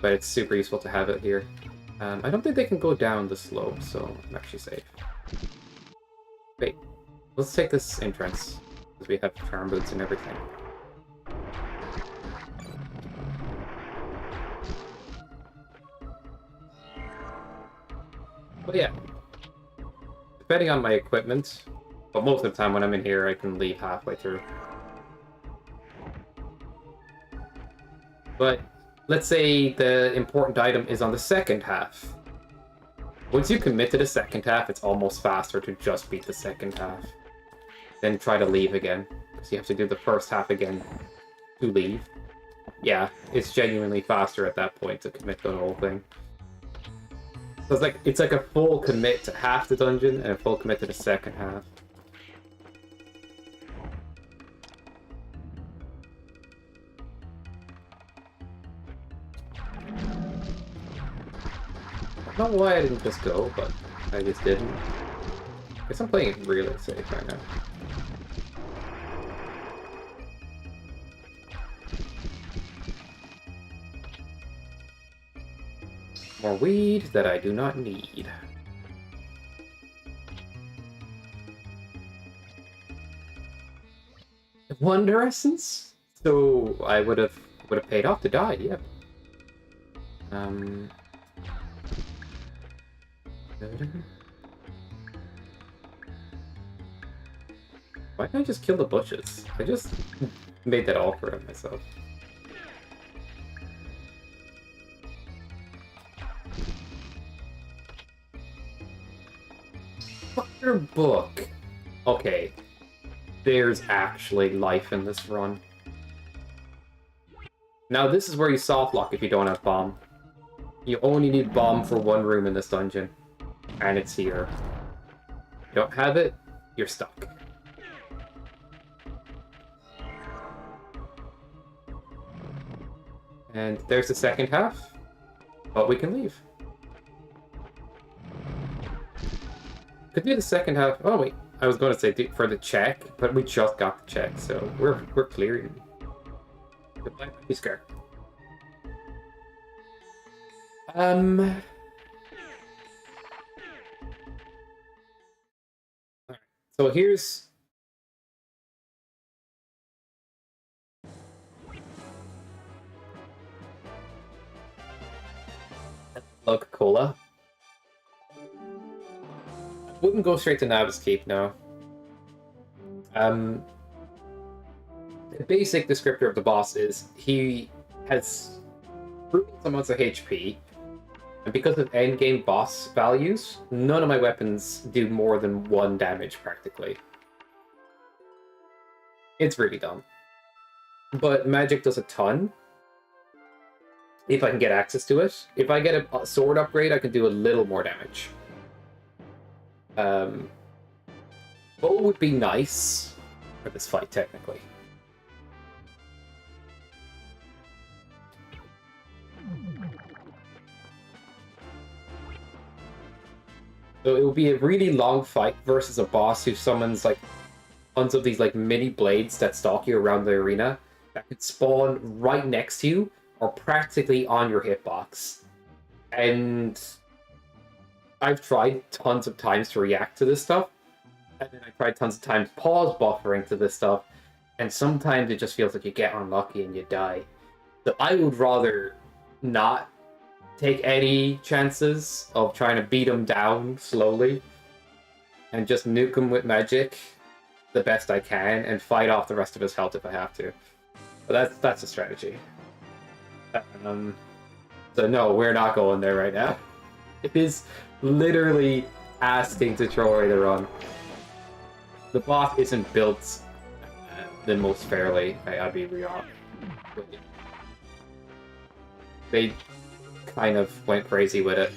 But it's super useful to have it here. I don't think they can go down the slope, so I'm actually safe. Wait. Let's take this entrance, because we have charm boots and everything. But yeah, depending on my equipment, but most of the time when I'm in here, I can leave halfway through. But let's say the important item is on the second half. Once you commit to the second half, it's almost faster to just beat the second half. Then try to leave again, because you have to do the first half again to leave. Yeah, it's genuinely faster at that point to commit the whole thing. So it's like a full commit to half the dungeon and a full commit to the second half. I don't know why I didn't just go, but I just didn't. Guess I'm playing it really safe right now. More weed that I do not need. Wonder essence? So I would have paid off to die, yeah. Why didn't I just kill the bushes? I just made that all for him myself. Fucker book. Okay. There's actually life in this run. Now this is where you soft lock if you don't have bomb. You only need bomb for one room in this dungeon. And it's here. You don't have it, you're stuck. And there's the second half. But we can leave. Could do the second half. Oh wait, I was going to say for the check, but we just got the check, so we're clearing. Goodbye, be scared. Alright, so here's Coca-Cola. Wouldn't go straight to Navis Keep, no. The basic descriptor of the boss is he has some amounts of HP, and because of endgame boss values, none of my weapons do more than 1 damage, practically. It's really dumb. But magic does a ton, if I can get access to it. If I get a sword upgrade, I can do a little more damage. Bow would be nice for this fight, technically. So it will be a really long fight versus a boss who summons like tons of these like mini blades that stalk you around the arena that could spawn right next to you or practically on your hitbox. And I've tried tons of times to react to this stuff, and then I tried tons of times pause buffering to this stuff, and sometimes it just feels like you get unlucky and you die. So I would rather not take any chances of trying to beat him down slowly and just nuke him with magic the best I can and fight off the rest of his health if I have to. But that's a strategy. So no, we're not going there right now. It is literally asking to throw away the run. The boss isn't built the most fairly. I'd be real. They kind of went crazy with it.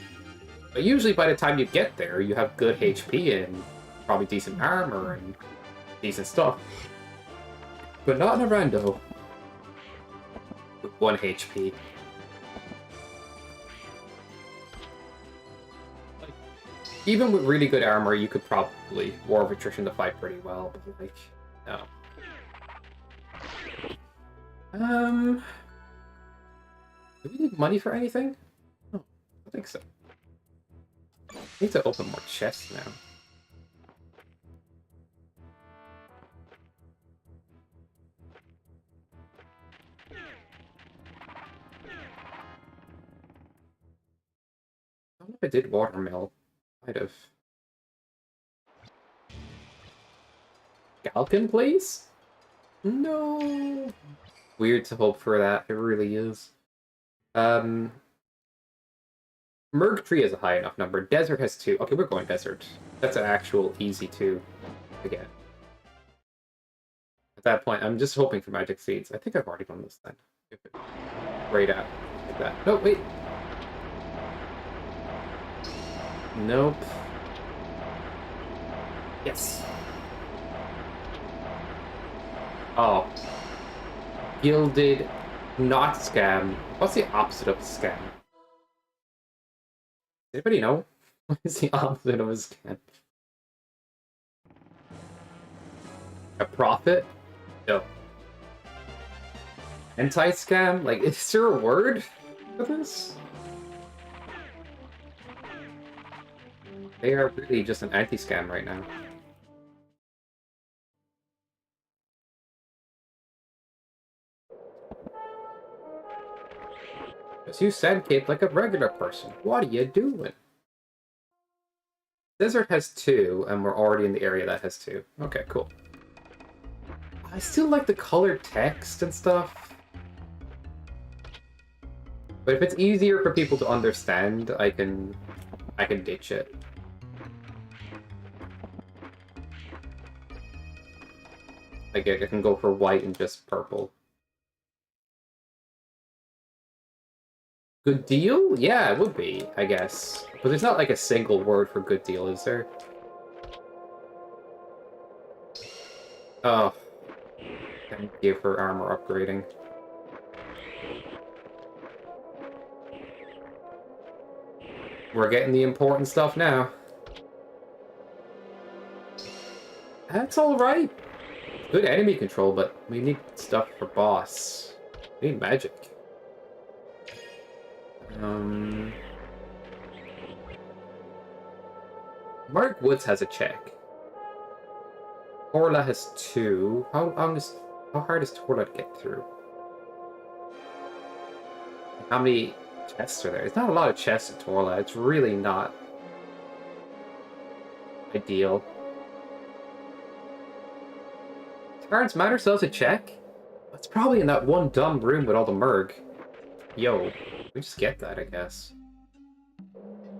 But usually by the time you get there, you have good HP and probably decent armor and decent stuff. But not in a rando. With 1 HP. Even with really good armor, you could probably War of Attrition the fight pretty well, but like, no. Do we need money for anything? No, I think so. I need to open more chests now. I don't know if I did watermill. Might have. Galkin, please? No. Weird to hope for that. It really is. Merg Tree is a high enough number. Desert has 2. Okay, we're going Desert. That's an actual easy 2 to get. At that point, I'm just hoping for Magic Seeds. I think I've already done this then. Right out. Like that. No, wait. Nope. Yes. Oh. Gilded, not scam. What's the opposite of scam? Anybody know? What is the opposite of a scam? A profit? No. Anti-scam? Like, is there a word for this? They are really just an anti-scam right now. As you said, Kate, like a regular person. What are you doing? Desert has 2, and we're already in the area that has 2. Okay, cool. I still like the colored text and stuff. But if it's easier for people to understand, I can ditch it. Like, I can go for white and just purple. Good deal? Yeah, it would be, I guess. But there's not like a single word for good deal, is there? Oh. Thank you for armor upgrading. We're getting the important stuff now. That's alright. Good enemy control, but we need stuff for boss. We need magic. Mark Woods has a check. Torla has 2. How hard is Torla to get through? How many chests are there? It's not a lot of chests at Torla. It's really not ideal. Terrence Manor still has a check? It's probably in that one dumb room with all the Merg. Yo, we just get that, I guess.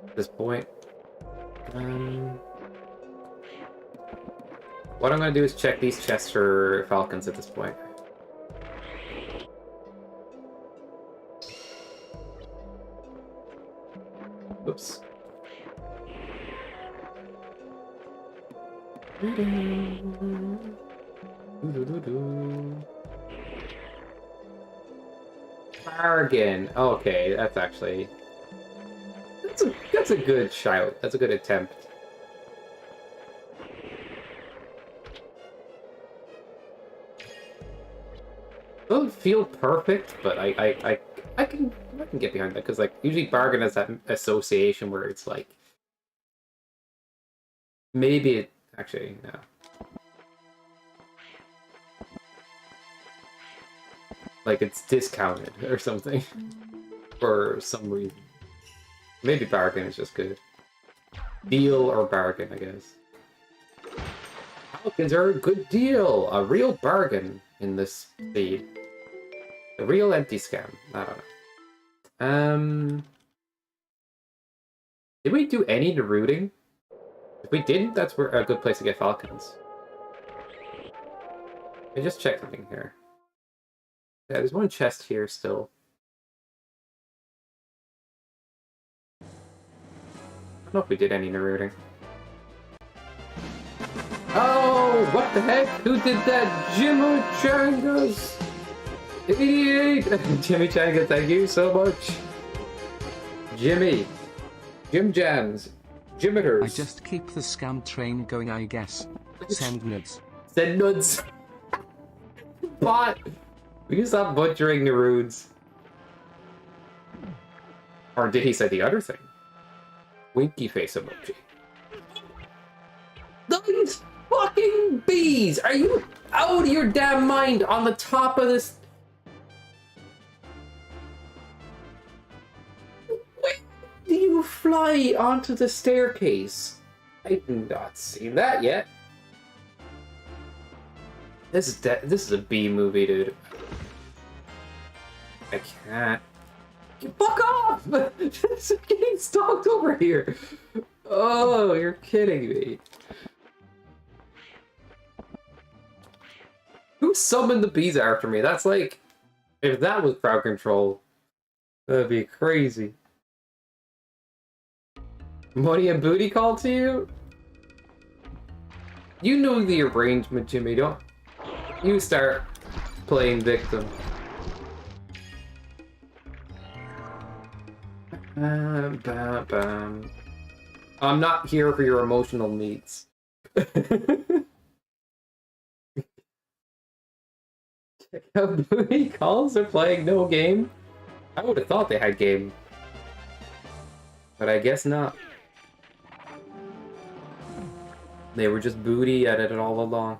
At this point. What I'm gonna do is check these chests for Falcons at this point. Oops. Bargain. Okay, that's actually that's a good shout. That's a good attempt. Doesn't feel perfect, but I can get behind that because like usually bargain has that association where it's like maybe it actually no. Like it's discounted or something for some reason. Maybe bargain is just good. Deal or bargain, I guess. Falcons are a good deal. A real bargain in this feed. A real empty scam. I don't know. Did we do any of the rooting? If we didn't, that's a good place to get Falcons. I just check something here. Yeah, there's one chest here still. I don't know if we did any Naruting. Oh, what the heck? Who did that? Chimichangas! 88! Chimichanga, thank you so much. Jimmy. Jim Jams. Jimiters. I just keep the scam train going, I guess. Send nudes. Send nudes. Bot! Will you stop butchering the rudes? Or did he say the other thing? Winky face emoji. Those fucking bees! Are you out of your damn mind on the top of this? When do you fly onto the staircase? I've not seen that yet. This is a B movie, dude. I can't. Fuck off! It's getting stalked over here. Oh, you're kidding me. Who summoned the bees after me? That's like If that was crowd control, that'd be crazy. Money and booty call to you? You know the arrangement, Jimmy. Don't you start playing victim. Bam, bam. I'm not here for your emotional needs. Check out booty calls. They're playing no game. I would have thought they had game, but I guess not. They were just booty at it all along.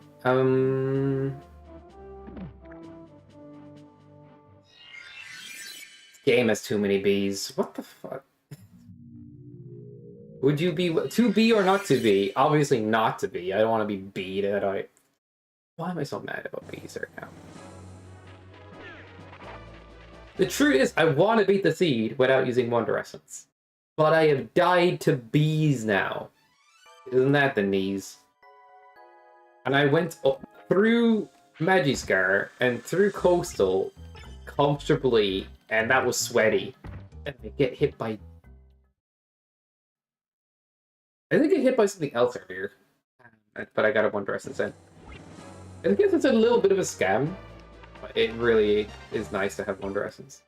This game has too many B's. What the fuck? Would you be to be or not to be? Obviously not to be. I don't want to be beat at all. Why am I so mad about B's right now? The truth is, I want to beat the seed without using Wonder Essence. But I have died to B's now. Isn't that the knees? And I went up through Magiscar and through Coastal comfortably, and that was sweaty. And I get hit by... I think I hit by something else earlier. But I got a Wonder Essence in. I guess it's a little bit of a scam. But it really is nice to have Wonder Essence.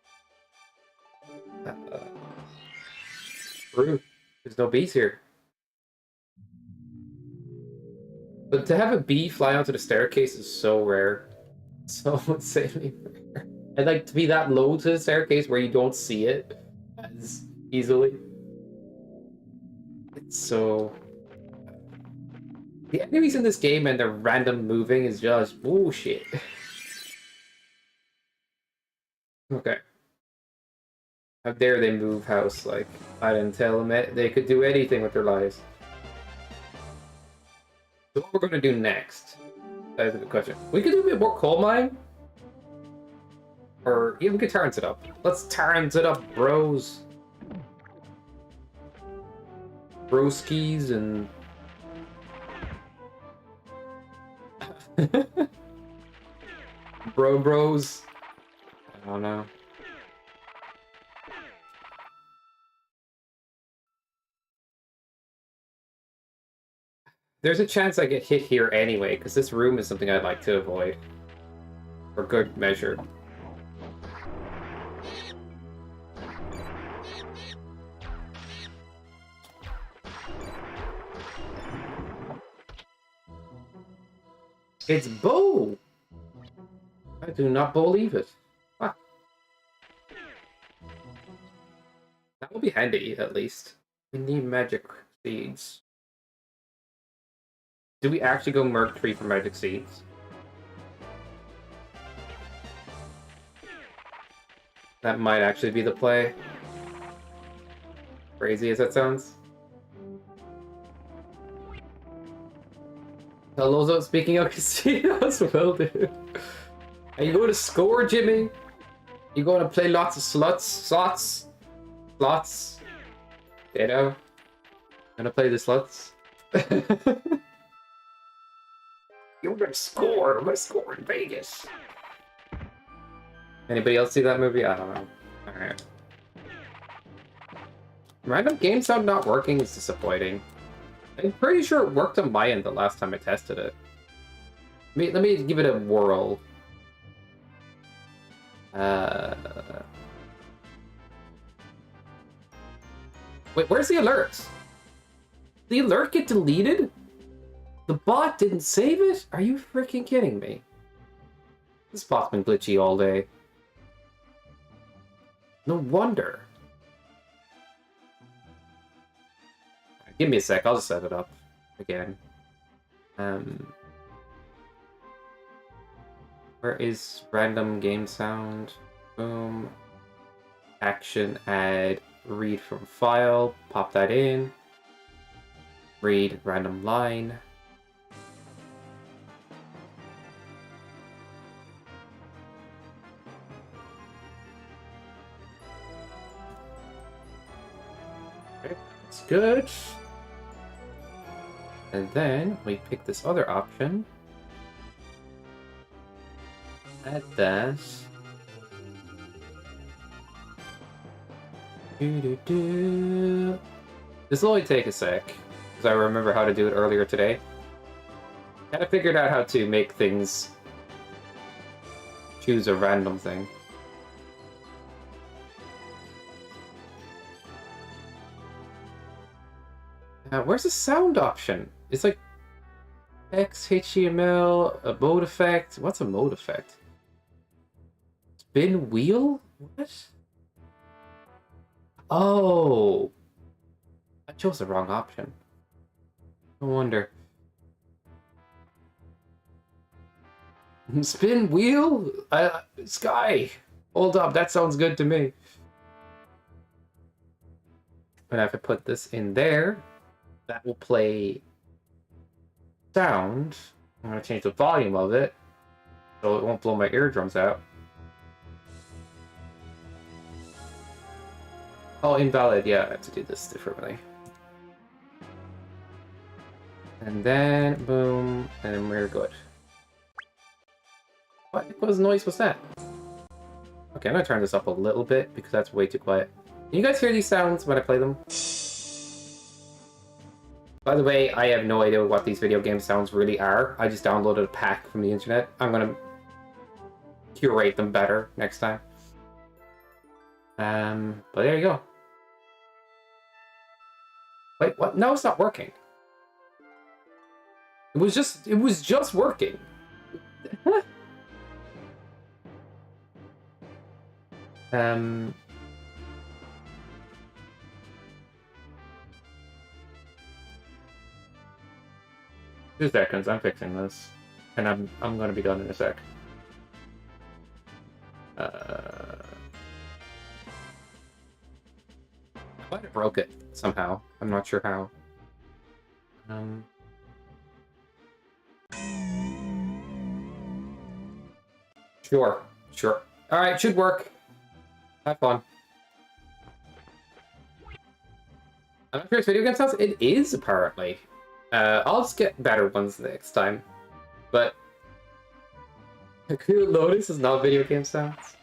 True. There's no bees here. But to have a bee fly onto the staircase is so rare. So insanely rare. I'd like to be that low to the staircase where you don't see it as easily. It's so... The enemies in this game and their random moving is just bullshit. Okay. How dare they move house, like, I didn't tell them they could do anything with their lives. So what we're gonna do next? That is a good question. We could do a bit more coal mine? Or, yeah, we could turn it up. Let's turn it up, bros. Broskis and... bros. I don't know. There's a chance I get hit here anyway, because this room is something I'd like to avoid. For good measure. It's Bo! I do not believe it. Ah. That will be handy, at least. We need magic seeds. Do we actually go Merc Tree for magic seeds? That might actually be the play. Crazy as that sounds. Hello, speaking of casinos, will do. Are you going to score, Jimmy? You going to play lots of slots? You know? Gonna play the slots? You're gonna score! I'm gonna score in Vegas! Anybody else see that movie? I don't know. Alright. Random game sound not working is disappointing. I'm pretty sure it worked on my end the last time I tested it. Let me give it a whirl. Wait, where's the alerts? The alert get deleted? The bot didn't save it? Are you freaking kidding me? This bot's been glitchy all day. No wonder. Give me a sec, I'll just set it up again. Where is random game sound? Boom. Action, add, read from file, pop that in. Read random line. Okay, that's good. And then we pick this other option. Add that. Doo-doo-doo. This will only take a sec, because I remember how to do it earlier today. Kind of figured out how to make things choose a random thing. Where's the sound option? It's like X, HTML, a mode effect. What's a mode effect? Spin wheel? What? Oh! I chose the wrong option. No wonder. Spin wheel? Sky! Hold up, that sounds good to me. But if I put this in there, that will play sound. I'm going to change the volume of it so it won't blow my eardrums out. Oh, invalid. Yeah, I have to do this differently. And then, boom, and we're good. What noise was that? Okay, I'm going to turn this up a little bit because that's way too quiet. Can you guys hear these sounds when I play them? By the way, I have no idea what these video game sounds really are. I just downloaded a pack from the internet. I'm gonna curate them better next time. But there you go. Wait, what? No, it's not working. It was just working. Two seconds, I'm fixing this. And I'm gonna be done in a sec. I might have broke it somehow. I'm not sure how. Sure. Alright, should work. Have fun. I'm not sure it's video game sounds. It is, apparently. I'll just get better ones next time. But Cool Lotus is not video game sounds.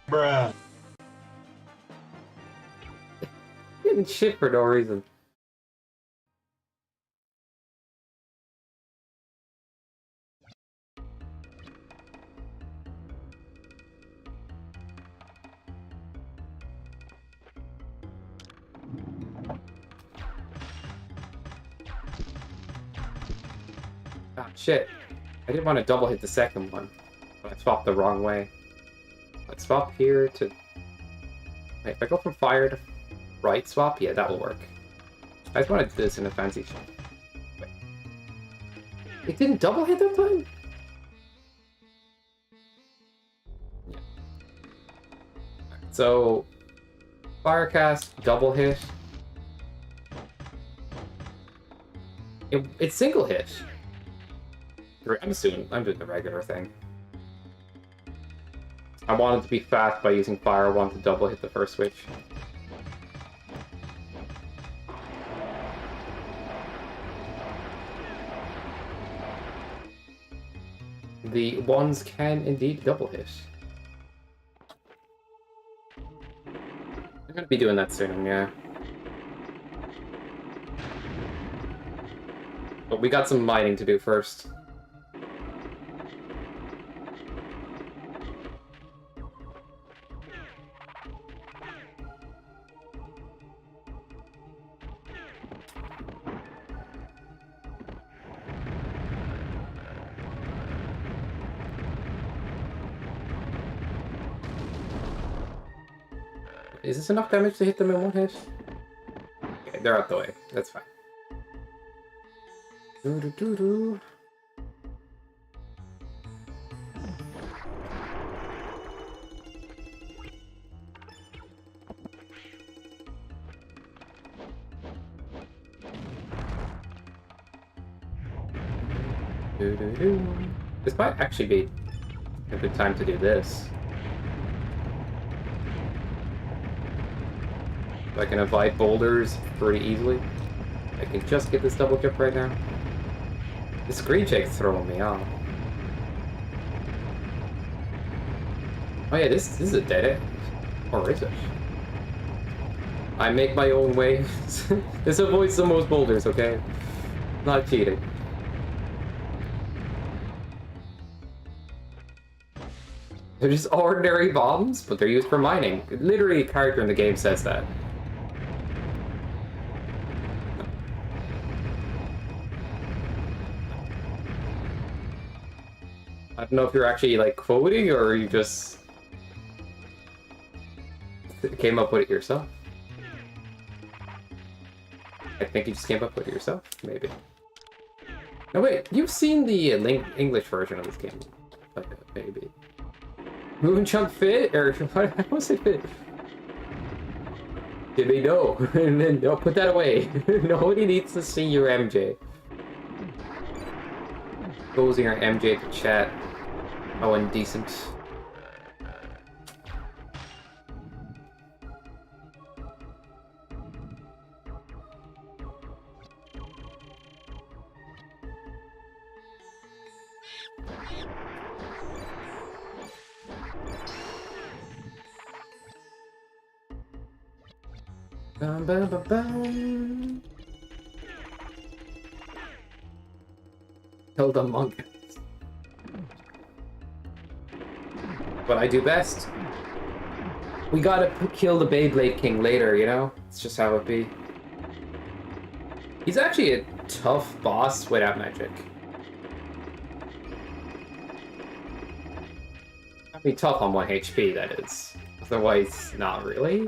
Bruh. Getting shit for no reason. Ah, shit. I didn't want to double hit the second one, but I swapped the wrong way. Let's swap here to... Wait, if I go from fire to right swap, yeah, that will work. I just want to do this in a fancy shape. Wait. It didn't double hit that time? Yeah. So, Firecast, double hit. It's single hit. I'm doing the regular thing. I wanted to be fast by using fire. I wanted to double hit the first switch. The ones can indeed double hit. I'm gonna be doing that soon, yeah. But we got some mining to do first. Is this enough damage to hit them in one hit? Okay, they're out the way. That's fine. Doo-doo-doo-doo. Doo-doo-doo. This might actually be a good time to do this. I can avoid boulders pretty easily. I can just get this double jump right now. The screen shake's throwing me off. Oh yeah, this is a dead end. Or is it? I make my own way. This avoids the most boulders, okay? Not cheating. They're just ordinary bombs, but they're used for mining. Literally, a character in the game says that. I don't know if you're actually, like, quoting, or you just came up with it yourself. I think you just came up with it yourself, maybe. No, wait, you've seen the English version of this game. Like, maybe. Moonchunk fit? Or how was it fit? Jimmy, no. And then, no, put that away. Nobody needs to see your MJ. Exposing your MJ to chat. How indecent. Bum, bum, bum, bum. Kill the monk. What I do best. We gotta kill the Beyblade King later, you know? It's just how it be. He's actually a tough boss without magic. I mean, tough on 1 HP, that is. Otherwise, not really.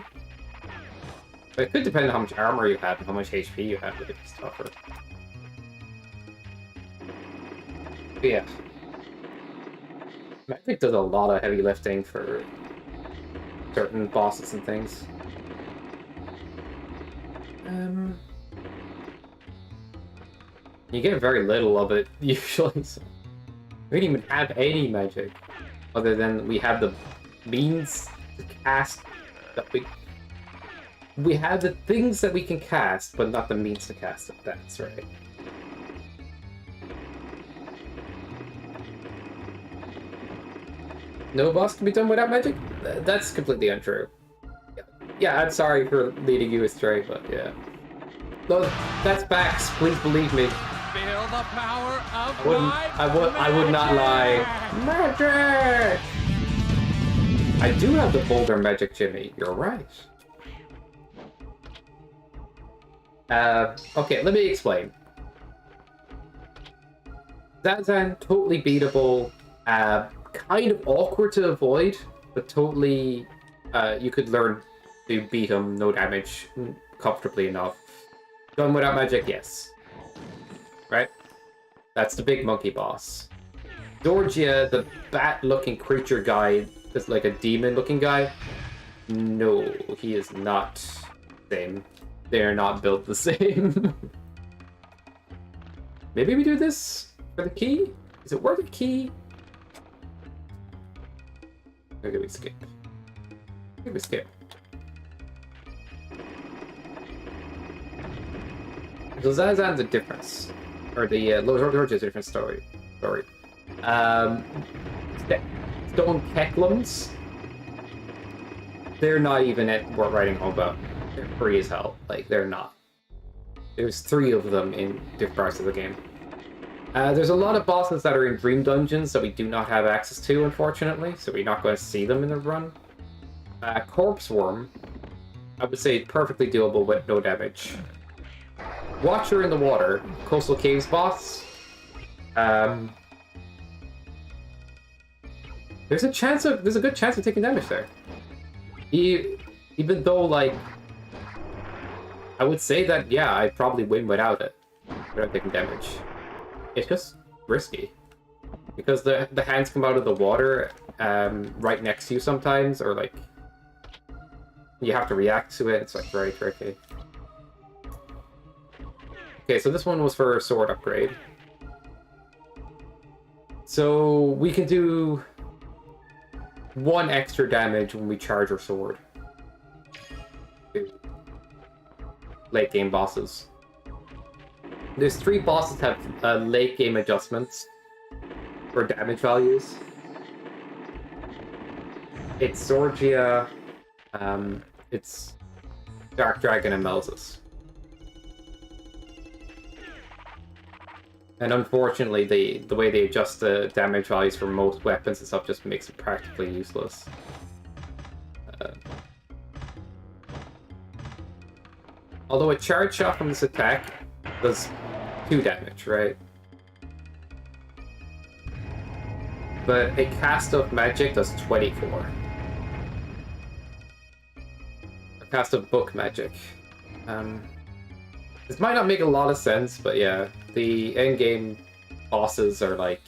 But it could depend on how much armor you have and how much HP you have to get this tougher. But yeah. Magic does a lot of heavy lifting for certain bosses and things. You get very little of it, usually. So we don't even have any magic. Other than we have the means to cast that we have the things that we can cast, but not the means to cast it. That's right. No boss can be done without magic? That's completely untrue. Yeah, I'm sorry for leading you astray, but yeah. No, that's facts. Please believe me. Feel the power of I would not lie. Magic! I do have the boulder magic, Jimmy. You're right. Okay, let me explain. Zazan, totally beatable. Kind of awkward to avoid, but totally, you could learn to beat him, no damage, comfortably enough. Done without magic, yes. Right? That's the big monkey boss. Georgia, the bat-looking creature guy, is like a demon-looking guy. No, he is not the same. They are not built the same. Maybe we do this for the key? Is it worth a key? Or do we skip? Maybe we skip. So Zazan's a difference. Or the George is a different story. Stone Kecklums. They're not even worth writing home about. They're free as hell. Like, they're not. There's 3 of them in different parts of the game. There's a lot of bosses that are in Dream Dungeons that we do not have access to, unfortunately, so we're not going to see them in the run. Corpse Worm, I would say perfectly doable with no damage. Watcher in the Water, Coastal Caves boss. There's a good chance of taking damage there. Even though, like, I would say that, yeah, I'd probably win without it, without taking damage. It's just risky. Because the hands come out of the water right next to you sometimes, or, like, you have to react to it. It's, like, very tricky. Okay, so this one was for a sword upgrade. So we can do 1 extra damage when we charge our sword. Late game bosses. There's 3 bosses that have late game adjustments for damage values. It's Zorgia, it's Dark Dragon and Melzus. And unfortunately, the way they adjust the damage values for most weapons and stuff just makes it practically useless. Although a charge shot from this attack does 2 damage, right? But a cast of magic does 24. A cast of book magic. This might not make a lot of sense, but yeah, the endgame bosses are like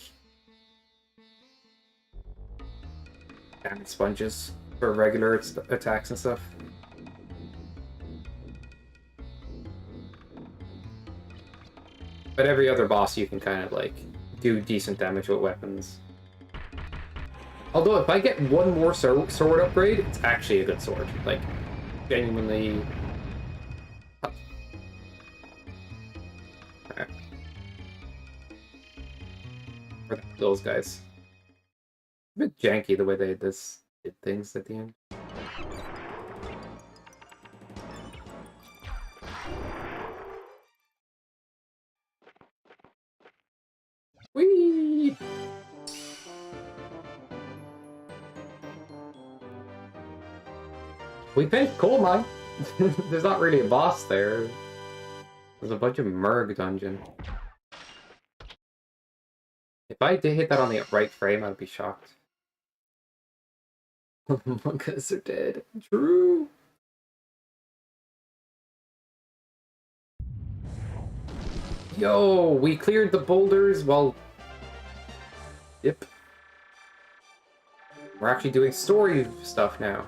damage sponges for regular attacks and stuff. But every other boss you can kind of like do decent damage with weapons. Although if I get one more sword upgrade, it's actually a good sword. Like, genuinely. Alright. Those guys. A bit janky the way they did things at the end. Whee! We picked coal mine. There's not really a boss there. There's a bunch of Merg dungeon. If I did hit that on the right frame, I'd be shocked. Monkas are dead. True. Yo, we cleared the boulders while... Yep. We're actually doing story stuff now.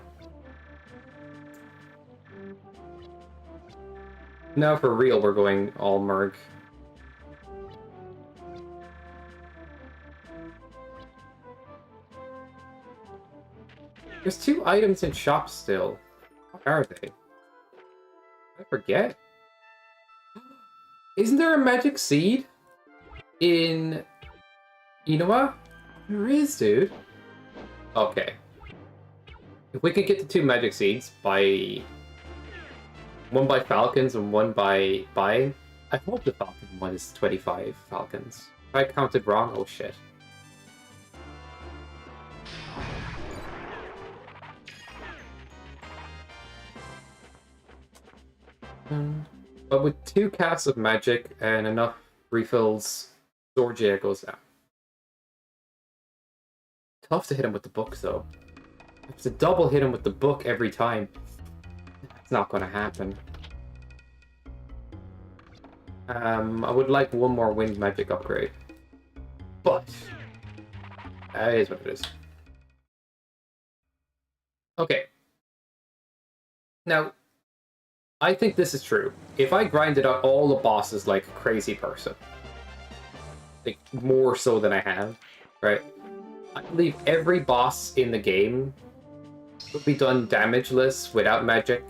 Now for real, we're going all Merg. There's 2 items in shop still. What are they? I forget. Isn't there a magic seed in Inoa? There is, dude. Okay. If we could get the 2 magic seeds by... one by Falcons and one by buying. I hope the Falcon one is 25 Falcons. If I counted wrong, oh shit. But with 2 casts of magic and enough refills, Zorgia goes down. Tough to hit him with the book, though. I have to double hit him with the book every time. It's not going to happen. I would like one more wind magic upgrade. But that is what it is. Okay. Now, I think this is true. If I grinded out all the bosses like a crazy person, like more so than I have, right? I believe every boss in the game would be done damageless without magic.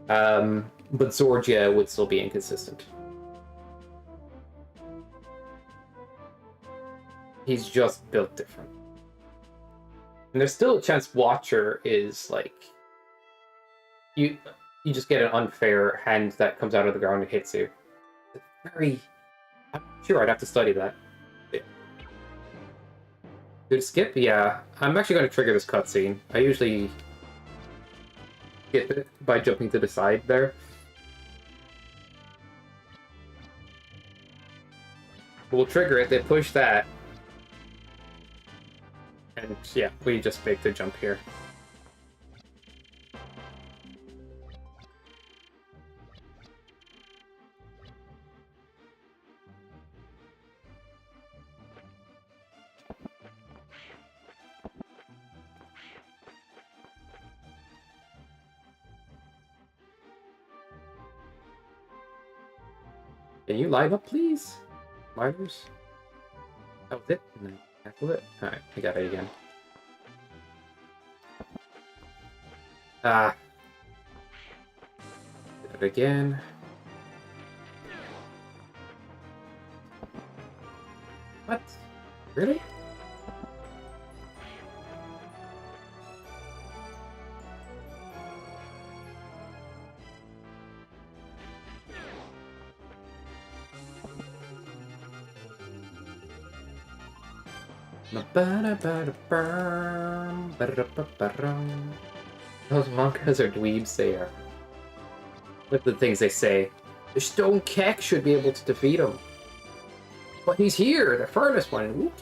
But Zorgia would still be inconsistent. He's just built different. And there's still a chance Watcher is like... You just get an unfair hand that comes out of the ground and hits you. It's very... I'm sure I'd have to study that. Yeah. Good skip? Yeah. I'm actually going to trigger this cutscene. I usually skip it by jumping to the side there. We'll trigger it, then push that. And yeah, we just make the jump here. Can you line up, please? Miners? That was it? And then tackle it? Alright, I got it again. Ah. Did it again. What? Really? Those monkas are dweebs, they are. Look at the things they say. The stone kek should be able to defeat him. But he's here, the furnace one.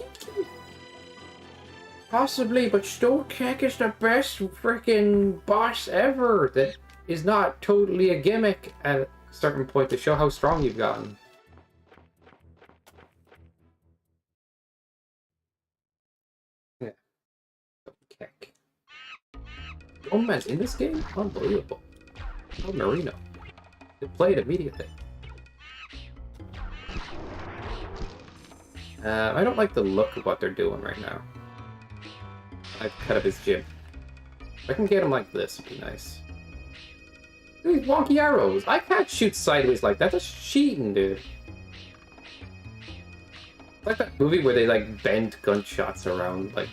Possibly, but Stone Kek is the best freaking boss ever that is not totally a gimmick at a certain point to show how strong you've gotten. Yeah. Stone Kek. Oh man, in this game? Unbelievable. Oh, Marino. They played immediately. I don't like the look of what they're doing right now. I've cut up his gym. If I can get him like this, it'd be nice. These wonky arrows! I can't shoot sideways like that. That's cheating, dude. It's like that movie where they like bend gunshots around, like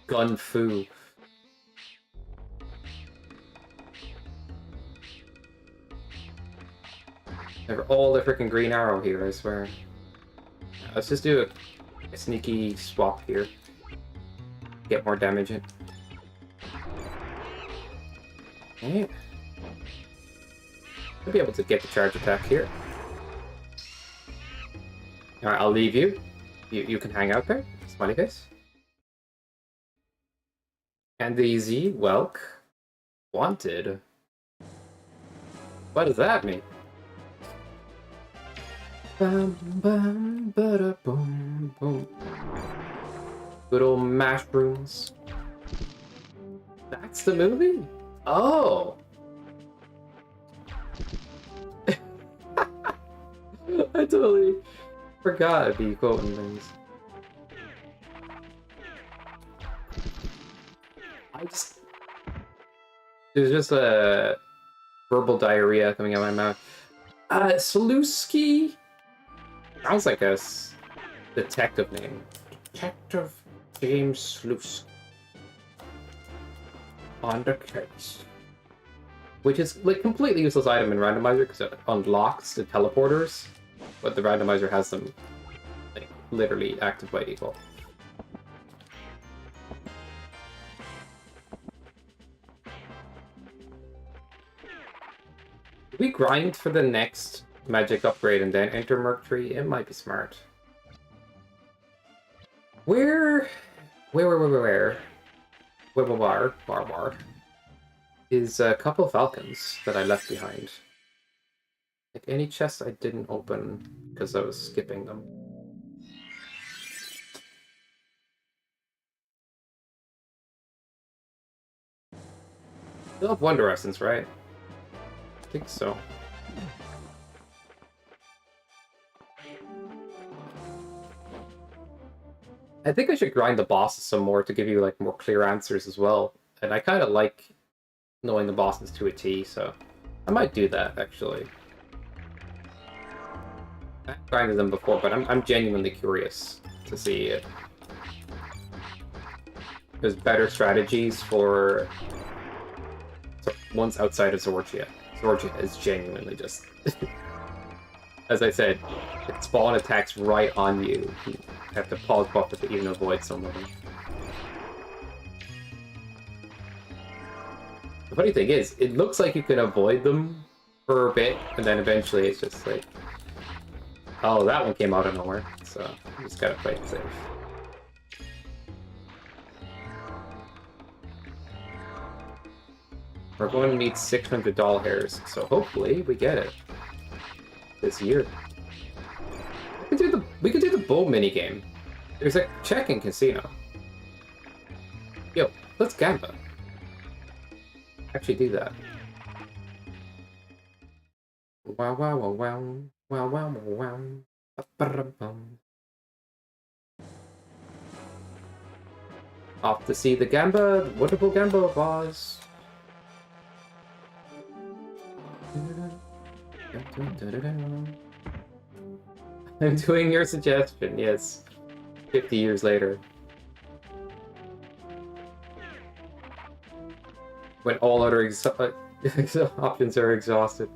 gun fu. They're all the freaking green arrow here, I swear. Let's just do a sneaky swap here. Get more damage in. Okay. I'll be able to get the charge attack here. Alright, I'll leave you. You can hang out there. Smiley face. And the Z Welk wanted. What does that mean? Bum, bum, bada, boom, boom. Good old mushrooms. That's the movie? Oh! I totally forgot I'd be quoting things. There's just a verbal diarrhea coming out of my mouth. Slutsky? Sounds like a detective name. Detective James Slutsky. On the case. Which is like completely useless item in randomizer because it unlocks the teleporters, but the randomizer has them like literally active by default. If we grind for the next magic upgrade and then enter Mercury, it might be smart. Where is a couple of falcons that I left behind. Like any chests I didn't open because I was skipping them. Still have Wonder Essence, right? I think so. I think I should grind the bosses some more to give you like more clear answers as well. And I kind of like knowing the bosses to a T, so I might do that actually. I've grinded them before, but I'm genuinely curious to see if there's better strategies for ones outside of Zorgia. Zorgia is genuinely just, as I said, it spawn attacks right on you. You have to pause buffer to even avoid some of them. The funny thing is, it looks like you can avoid them for a bit, and then eventually it's just like, oh, that one came out of nowhere, so you just gotta play it safe. We're going to need 600 doll hairs, so hopefully we get it this year. We could do the bull minigame. There's a check-in casino. Yo, let's gamba. Actually do that. Wow, wow, wow, wow. Wow, wow, wow, wow. Off to see the Gamba, the wonderful Gamba of Oz. I'm doing your suggestion, yes. 50 years later. When all other options are exhausted.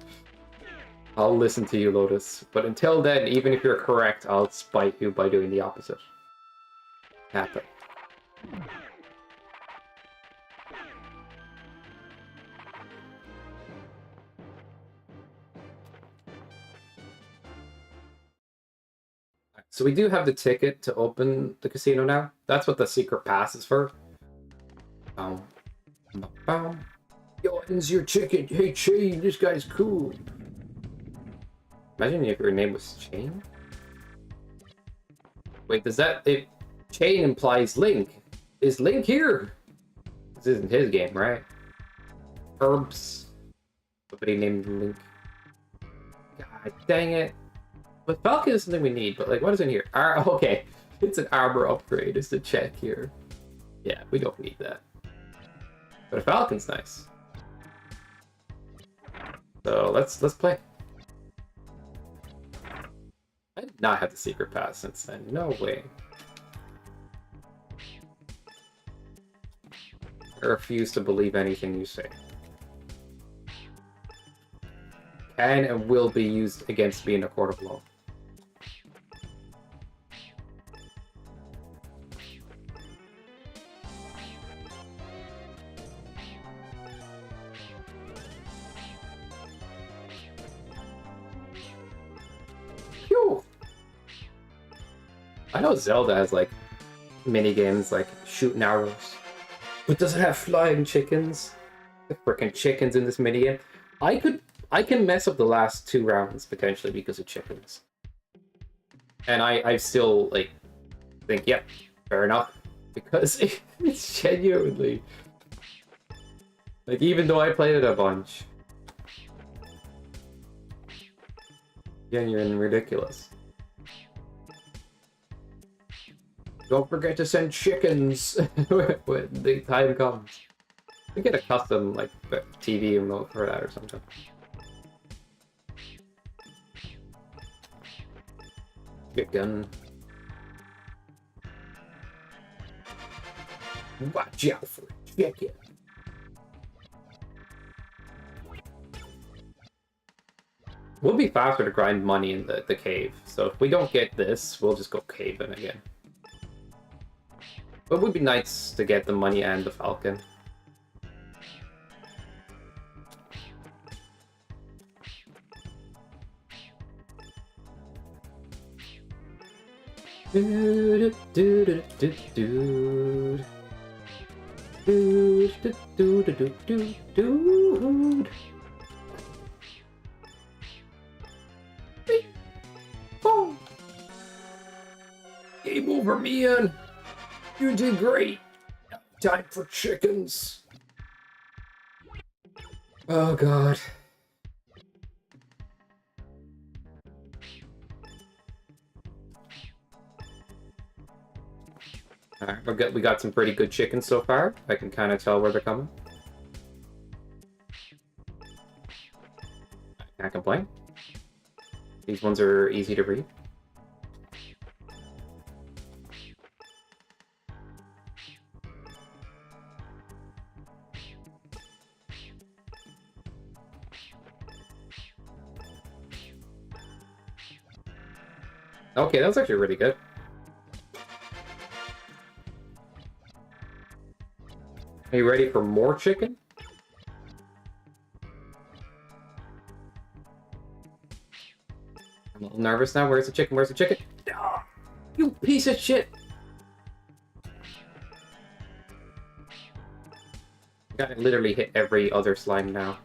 I'll listen to you, Lotus. But until then, even if you're correct, I'll spite you by doing the opposite. Happen. So we do have the ticket to open the casino now. That's what the secret pass is for. Yo, ends your ticket. Hey, Shane, this guy's cool. Imagine if your name was Chain. Wait, does that... Chain implies Link. Is Link here? This isn't his game, right? Herbs. Somebody named Link. God dang it. But Falcon is something we need, but like, what is in here? Okay, it's an armor upgrade. It's the check here. Yeah, we don't need that. But a Falcon's nice. So let's play. I did not have the secret pass since then. No way. I refuse to believe anything you say. Can and will be used against me in a court of law. Phew. I know Zelda has like mini games like shooting arrows, but does it have flying chickens? The freaking chickens in this minigame. I can mess up the last 2 rounds potentially because of chickens. And I still like think, yep, fair enough. Because it's genuinely like, even though I played it a bunch, genuine ridiculous. Don't forget to send chickens when the time comes. We get a custom like TV remote for that or something. Chicken. Watch out for chicken. We'll be faster to grind money in the cave. So if we don't get this, we'll just go caving again. But it would be nice to get the money and the Falcon. Dude. Boom. Game over, man. You did great. Time for chickens. Oh god. Alright, we got some pretty good chickens so far. I can kind of tell where they're coming. Can't complain. These ones are easy to read. Okay, that was actually really good. Are you ready for more chicken? I'm a little nervous now. Where's the chicken? Where's the chicken? Oh, you piece of shit! Gotta literally hit every other slime now.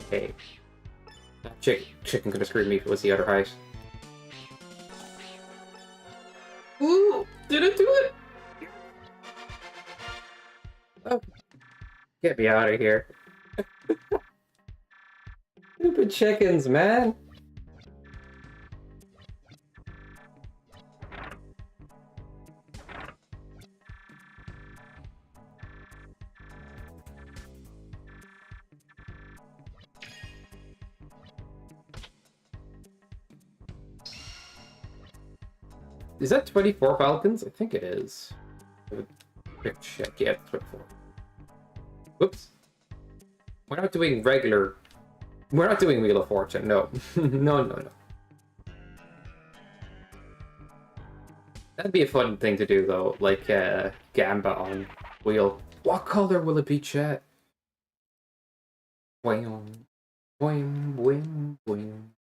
Okay. That chicken could have screwed me if it was the other eyes. Ooh! Did it do it? Oh. Get me out of here. Stupid chickens, man! Is that 24 Falcons? I think it is. Quick check. Yeah, it's 24. Whoops. We're not doing regular. We're not doing Wheel of Fortune. No. No. That'd be a fun thing to do, though. Like, Gamba on Wheel. What color will it be, chat? Wham. Wham, wham, wham.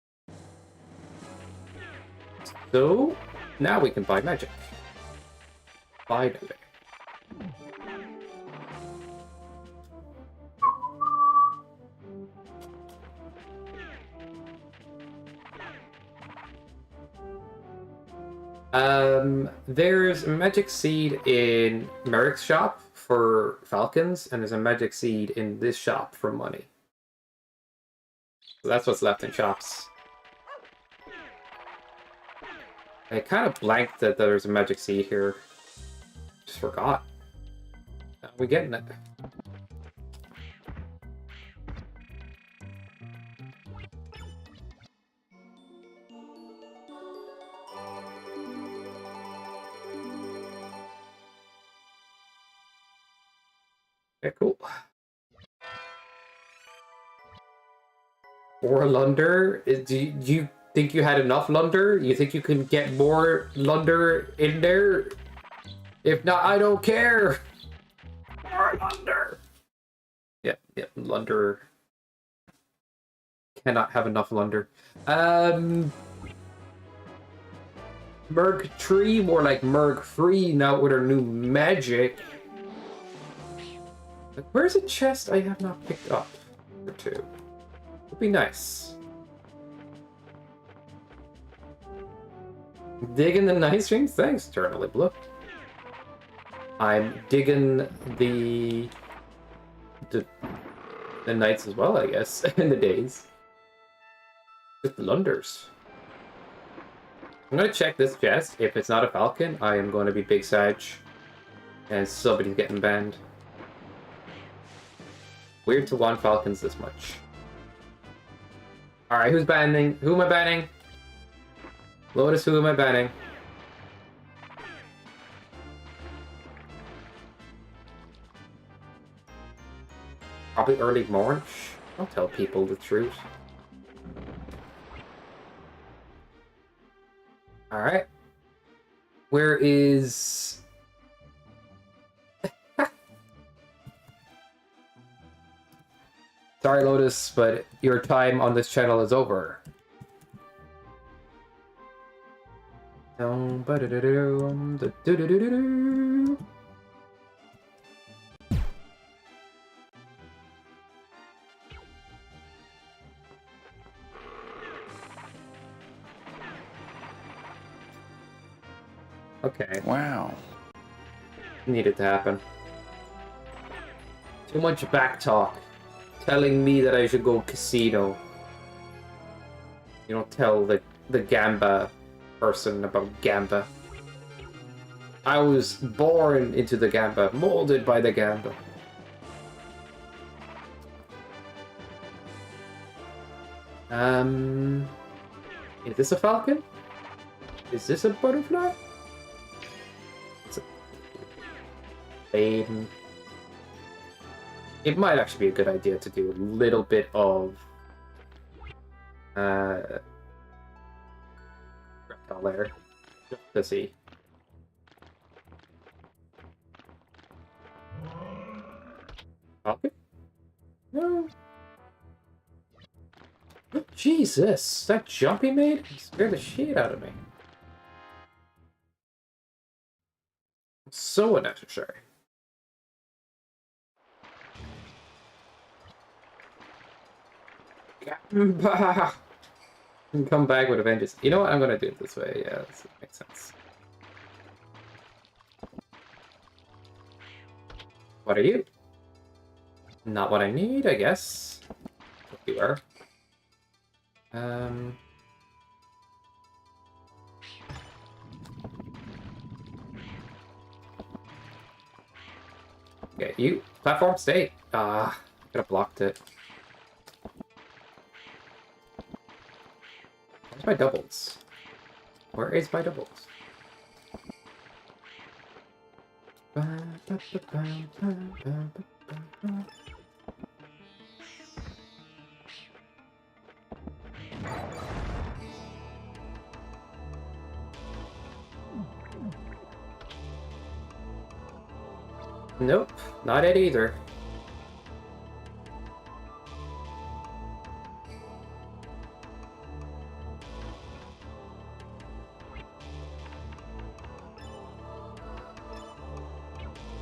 So, now we can buy magic. Finally. There's a magic seed in Merrick's shop for Falcons, and there's a magic seed in this shop for money. So that's what's left in shops. I kind of blanked that there's a magic seed here. Just forgot. We're getting it. Okay, cool. Or Lunder? Do you think you had enough Lunder? You think you can get more Lunder in there? If not, I don't care. More Lunder. Yep, Lunder. Cannot have enough Lunder. Merg Tree, more like Merg Free now with our new magic. Where's a chest I have not picked up? Or two. Would be nice. Digging the nice rings? Thanks, Eternally Blue. I'm digging the nights as well, I guess, and the days. Just the Lunders. I'm gonna check this chest. If it's not a Falcon, I am going to be big Sag. And somebody's getting banned. Weird to want Falcons this much. Alright, who's banning? Who am I banning? Lotus, who am I banning? Probably early March. I'll tell people the truth. Alright. Where is... Sorry, Lotus, but your time on this channel is over. Okay. Wow. Needed to happen. Too much back talk. Telling me that I should go casino. You don't tell the Gamba person about Gamba. I was born into the Gamba, molded by the Gamba. Is this a falcon? Is this a butterfly? It's a babe. It might actually be a good idea to do a little bit of reptile there, just to see. Okay. No. Jesus, that jump he made scared the shit out of me. So unnecessary. Gamba! Come back with a vengeance. You know what? I'm gonna do it this way. Yeah, this makes sense. What are you? Not what I need, I guess. You are. Okay, you platform stay. I could have blocked it. Where's my doubles? Where is my doubles? Nope, not it either.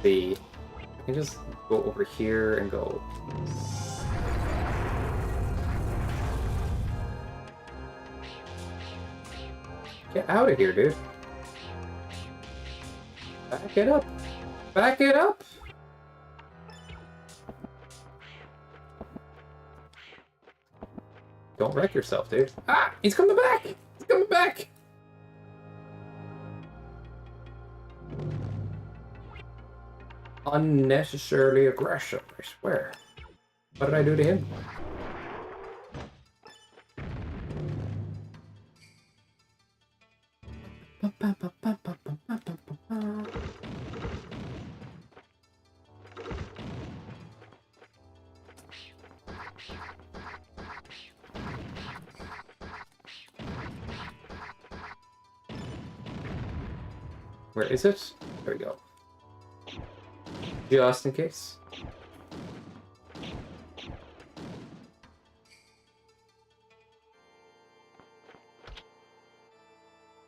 See, I can just go over here and go. Get out of here, dude. Back it up. Back it up. Don't wreck yourself, dude. Ah, he's coming back. He's coming back. Unnecessarily aggressive, I swear. What did I do to him? Where is it? There we go. Just in case.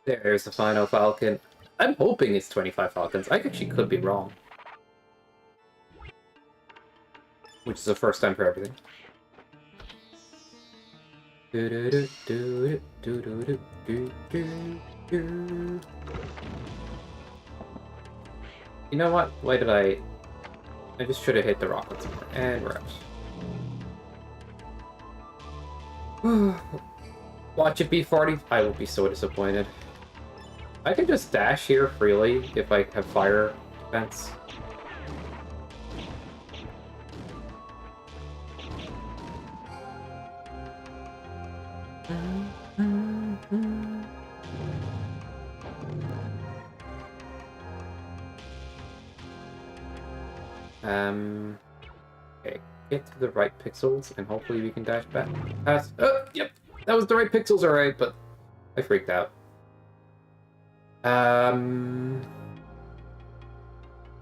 There's the final falcon. I'm hoping it's 25 falcons. I actually could be wrong. Which is the first time for everything. You know what? Why did I just should have hit the rockets more. And we're out. Watch it be 40. I will be so disappointed. I can just dash here freely if I have fire defense. Okay, get to the right pixels and hopefully we can dash back past. Oh, yep, that was the right pixels, alright, but I freaked out.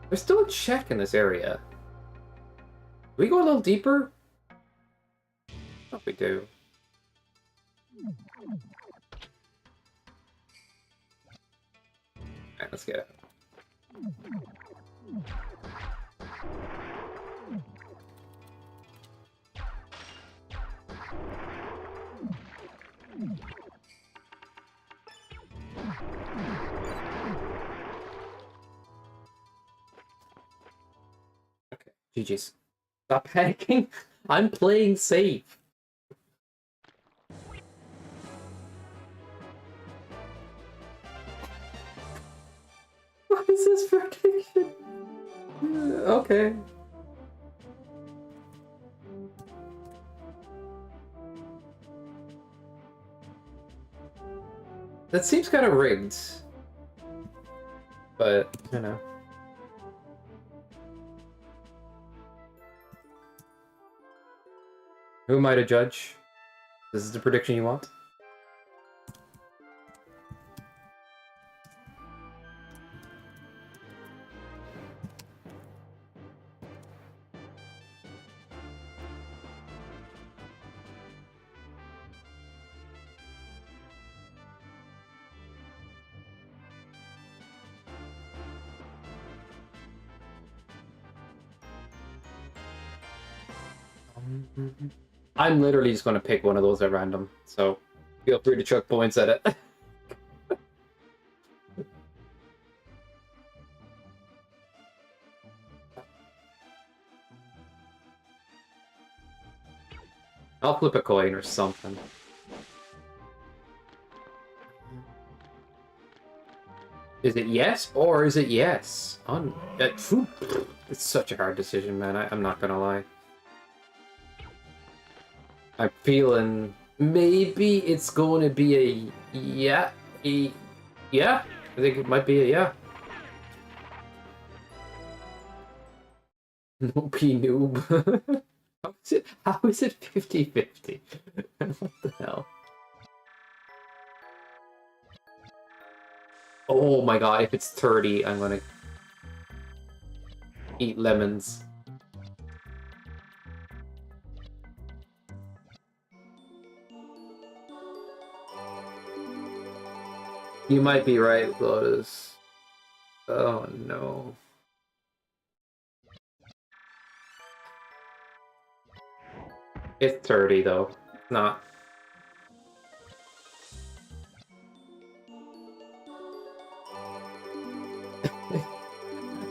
There's still a check in this area. Do we go a little deeper? I hope we do. Alright, let's get it. Okay, GG's. Stop panicking. I'm playing safe. What is this prediction? Okay. That seems kind of rigged. But, you know. Who am I to judge? This is the prediction you want? I'm literally just going to pick one of those at random, so feel free to chuck points at it. I'll flip a coin or something. Is it yes or is it yes? It's such a hard decision, man. I'm not gonna lie. I'm feeling maybe it's going to be a yeah. I think it might be a yeah. Noopy noob. How is it 50-50? What the hell? Oh my god, if it's 30, I'm gonna eat lemons. You might be right, Lotus. Oh no. It's 30 though. Not.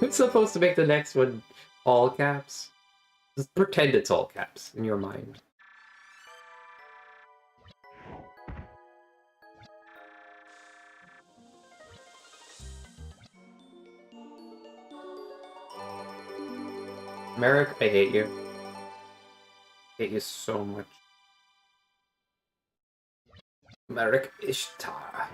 Who's supposed to make the next one all caps? Just pretend it's all caps in your mind. Merrick, I hate you. I hate you so much. Merrick Ishtar.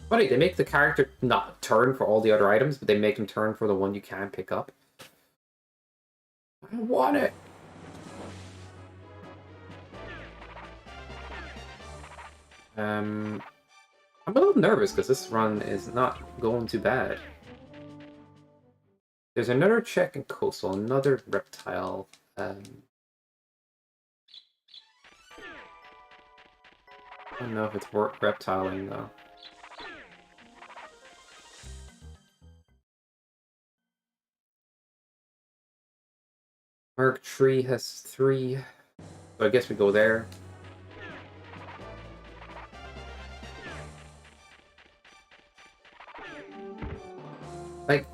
Funny, they make the character not turn for all the other items, but they make him turn for the one you can pick up. I want it! I'm a little nervous because this run is not going too bad. There's another check in Coastal, another reptile. I don't know if it's worth reptiling though. Merc Tree has 3, so I guess we go there. Like,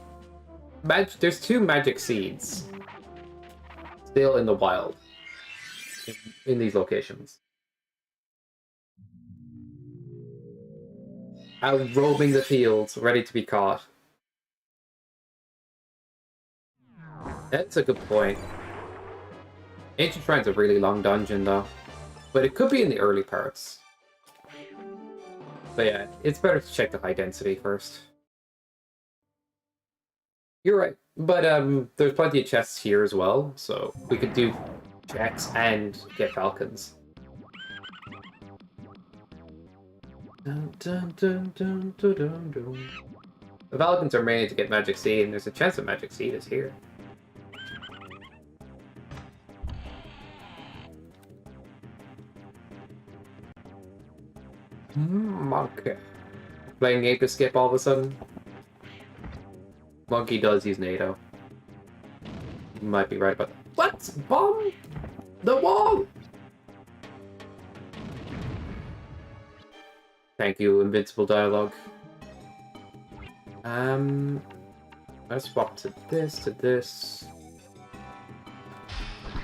there's 2 magic seeds still in the wild in these locations. Out roaming the fields, ready to be caught. That's a good point. Ancient Shrine's a really long dungeon, though. But it could be in the early parts. But yeah, it's better to check the high density first. You're right. But there's plenty of chests here as well, so we could do checks and get falcons. Dun, dun, dun, dun, dun, dun, dun. The falcons are mainly to get Magic Seed, and there's a chance that Magic Seed is here. Monkey. Playing Ape Escape all of a sudden? Monkey does use NATO. You might be right about that. Let's bomb the wall! Thank you, Invincible Dialogue. Let's swap to this.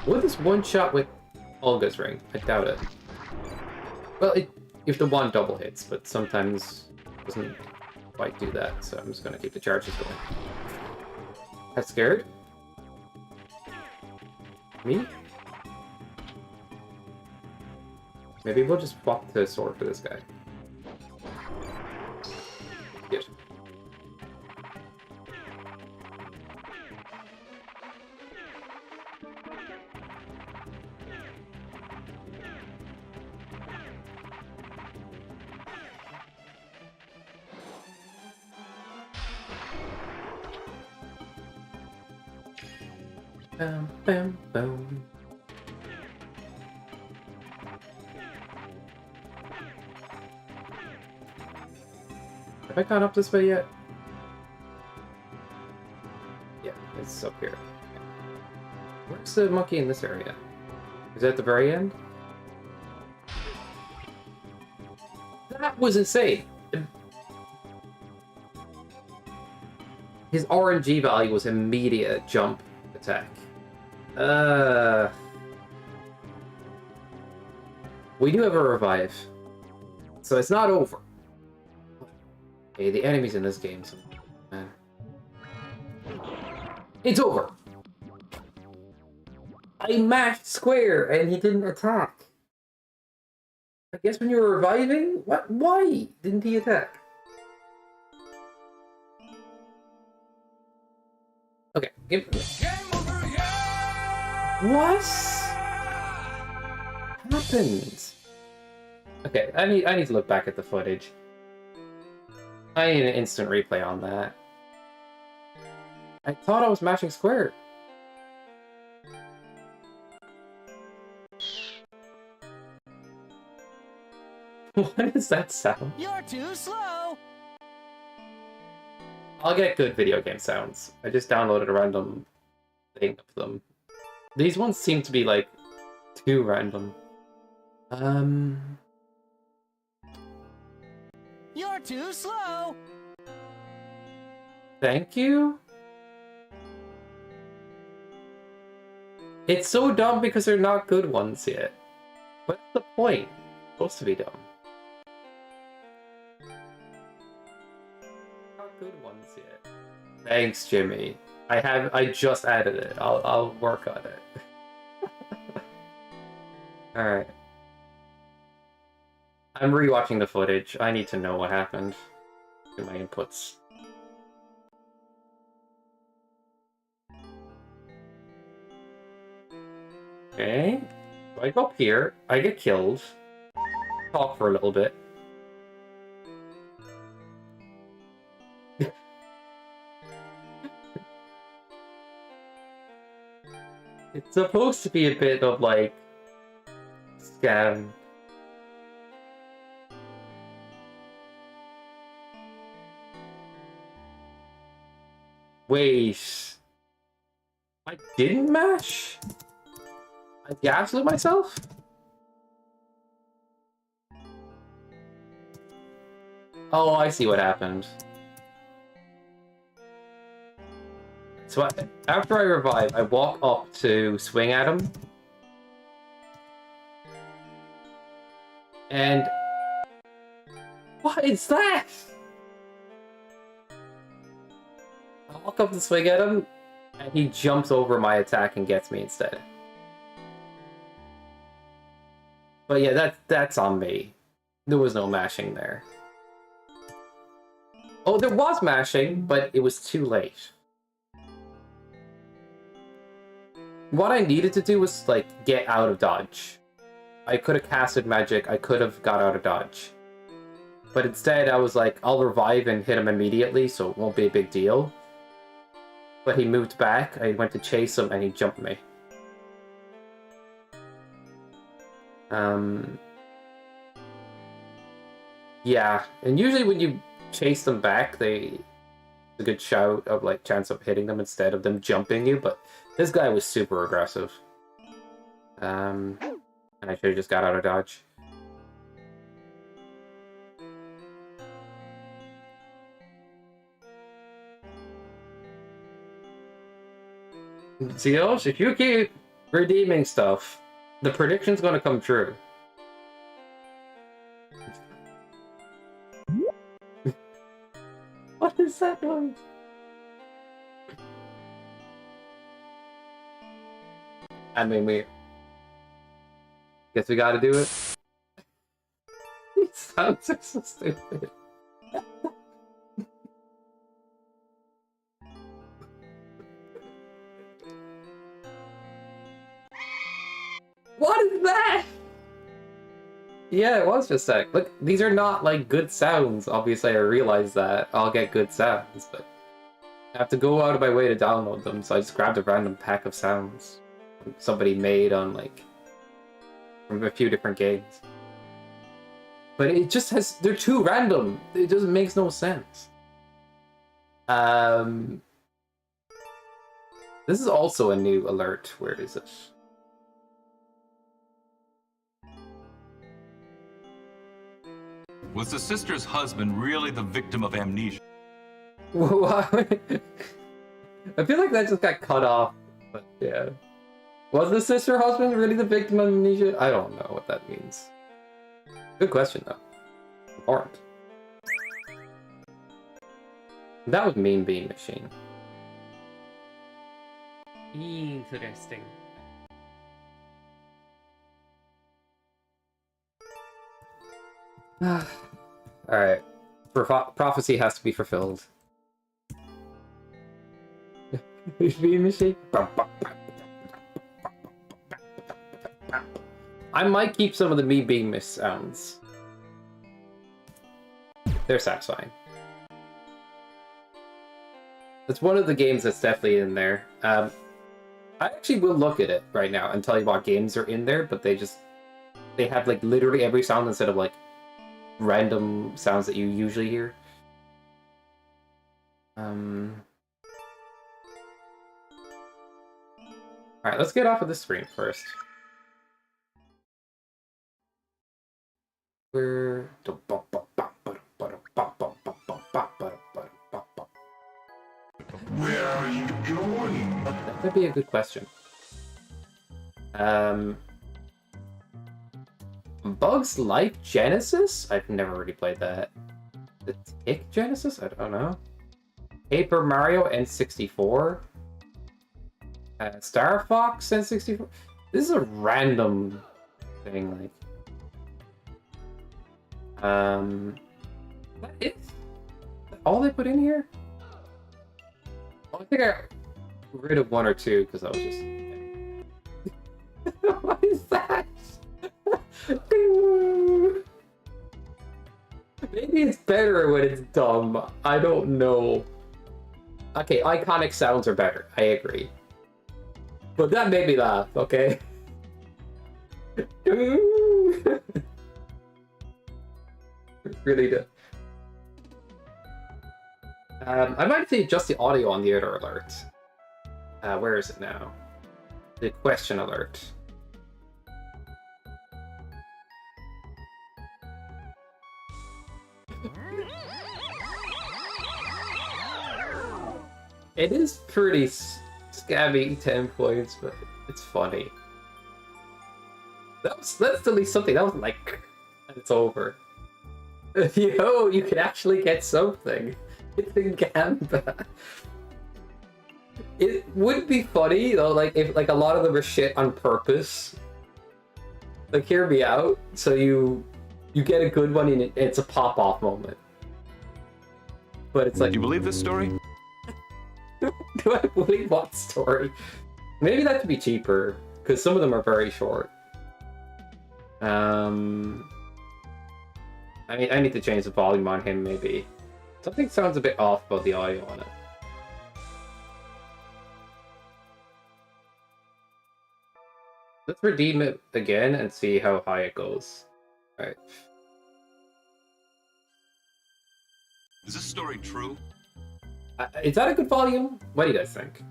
Would this one shot with Olga's ring? I doubt it. Well, if the one double hits, but sometimes it doesn't quite do that, so I'm just gonna keep the charges going. That's scared? Me? Maybe we'll just swap the sword for this guy. Good. Bam, bam, boom. Have I gone up this way yet? Yeah, it's up here. Where's the monkey in this area? Is it at the very end? That was insane! His RNG value was immediate jump attack. We do have a revive, so it's not over. Hey, the enemies in this game, so man, it's over. I mashed square and he didn't attack. I guess when you were reviving, what? Why didn't he attack? Okay, give Game over, yeah! what happened? Okay, I need to look back at the footage. I need an instant replay on that. I thought I was mashing square. What is that sound? You're too slow! I'll get good video game sounds. I just downloaded a random thing of them. These ones seem to be like too random. You're too slow! Thank you? It's so dumb because they're not good ones yet. What's the point? It's supposed to be dumb. Not good ones yet. Thanks, Jimmy. I just added it. I'll work on it. Alright. I'm rewatching the footage. I need to know what happened to my inputs. Okay. So I go up here, I get killed, talk for a little bit. It's supposed to be a bit of like scam. Wait. I didn't mash? I gaslit myself? Oh, I see what happened. So after I revive, I walk up to swing at him. And... what is that? I walk up to swing at him, and he jumps over my attack and gets me instead. But yeah, that's on me. There was no mashing there. Oh, there was mashing, but it was too late. What I needed to do was, like, get out of dodge. I could have casted magic, I could have got out of dodge. But instead, I was like, I'll revive and hit him immediately, so it won't be a big deal. But he moved back, I went to chase him, and he jumped me. Yeah, and usually when you chase them back, it's a good shout of, like, chance of hitting them instead of them jumping you, but this guy was super aggressive. And I should have just got out of dodge. See, if you keep redeeming stuff, the prediction's gonna come true. What is that noise? I mean, guess we gotta do it. These sounds are so stupid. What is that? Yeah, it was just that. Look, these are not, like, good sounds. Obviously, I realize that. I'll get good sounds, but I have to go out of my way to download them, so I just grabbed a random pack of sounds somebody made on, like, from a few different games. But it just has... they're too random. It just makes no sense. This is also a new alert. Where is it? Was the sister's husband really the victim of amnesia? I feel like that just got cut off, but yeah. Was the sister husband really the victim of amnesia? I don't know what that means. Good question, though. Important. That was Mean Bean Machine. Interesting. Alright. Prophecy has to be fulfilled. Beam machine. I might keep some of the me beam sounds. They're satisfying. It's one of the games that's definitely in there. I actually will look at it right now and tell you what games are in there, but they have like literally every sound instead of like random sounds that you usually hear. Alright, let's get off of the screen first. Where Where are you going? that might be a good question. Bugs Life Genesis? I've never really played that. The Tick Genesis? I don't know. Paper Mario N64? Star Fox N64? This is a random thing, like. That is all they put in here? Well, I think I got rid of one or two because I was just. What is that? Maybe it's better when it's dumb. I don't know. Okay, iconic sounds are better. I agree. But that made me laugh, okay? Really did. I might say just the audio on the other alert. Where is it now? The question alert. It is pretty scabby 10 points, but it's funny. That's at least something. That was like, it's over. Yo, you can actually get something. It's in Gamba. It would be funny though, like if like a lot of them are shit on purpose. Like, hear me out. So you get a good one and it's a pop-off moment. But it's like, Do you believe this story? do I believe what story? Maybe that could be cheaper, because some of them are very short. I mean, I need to change the volume on him, maybe. Something sounds a bit off about the audio on it. Let's redeem it again and see how high it goes. Alright. Is this story true? Is that a good volume? What do you guys think?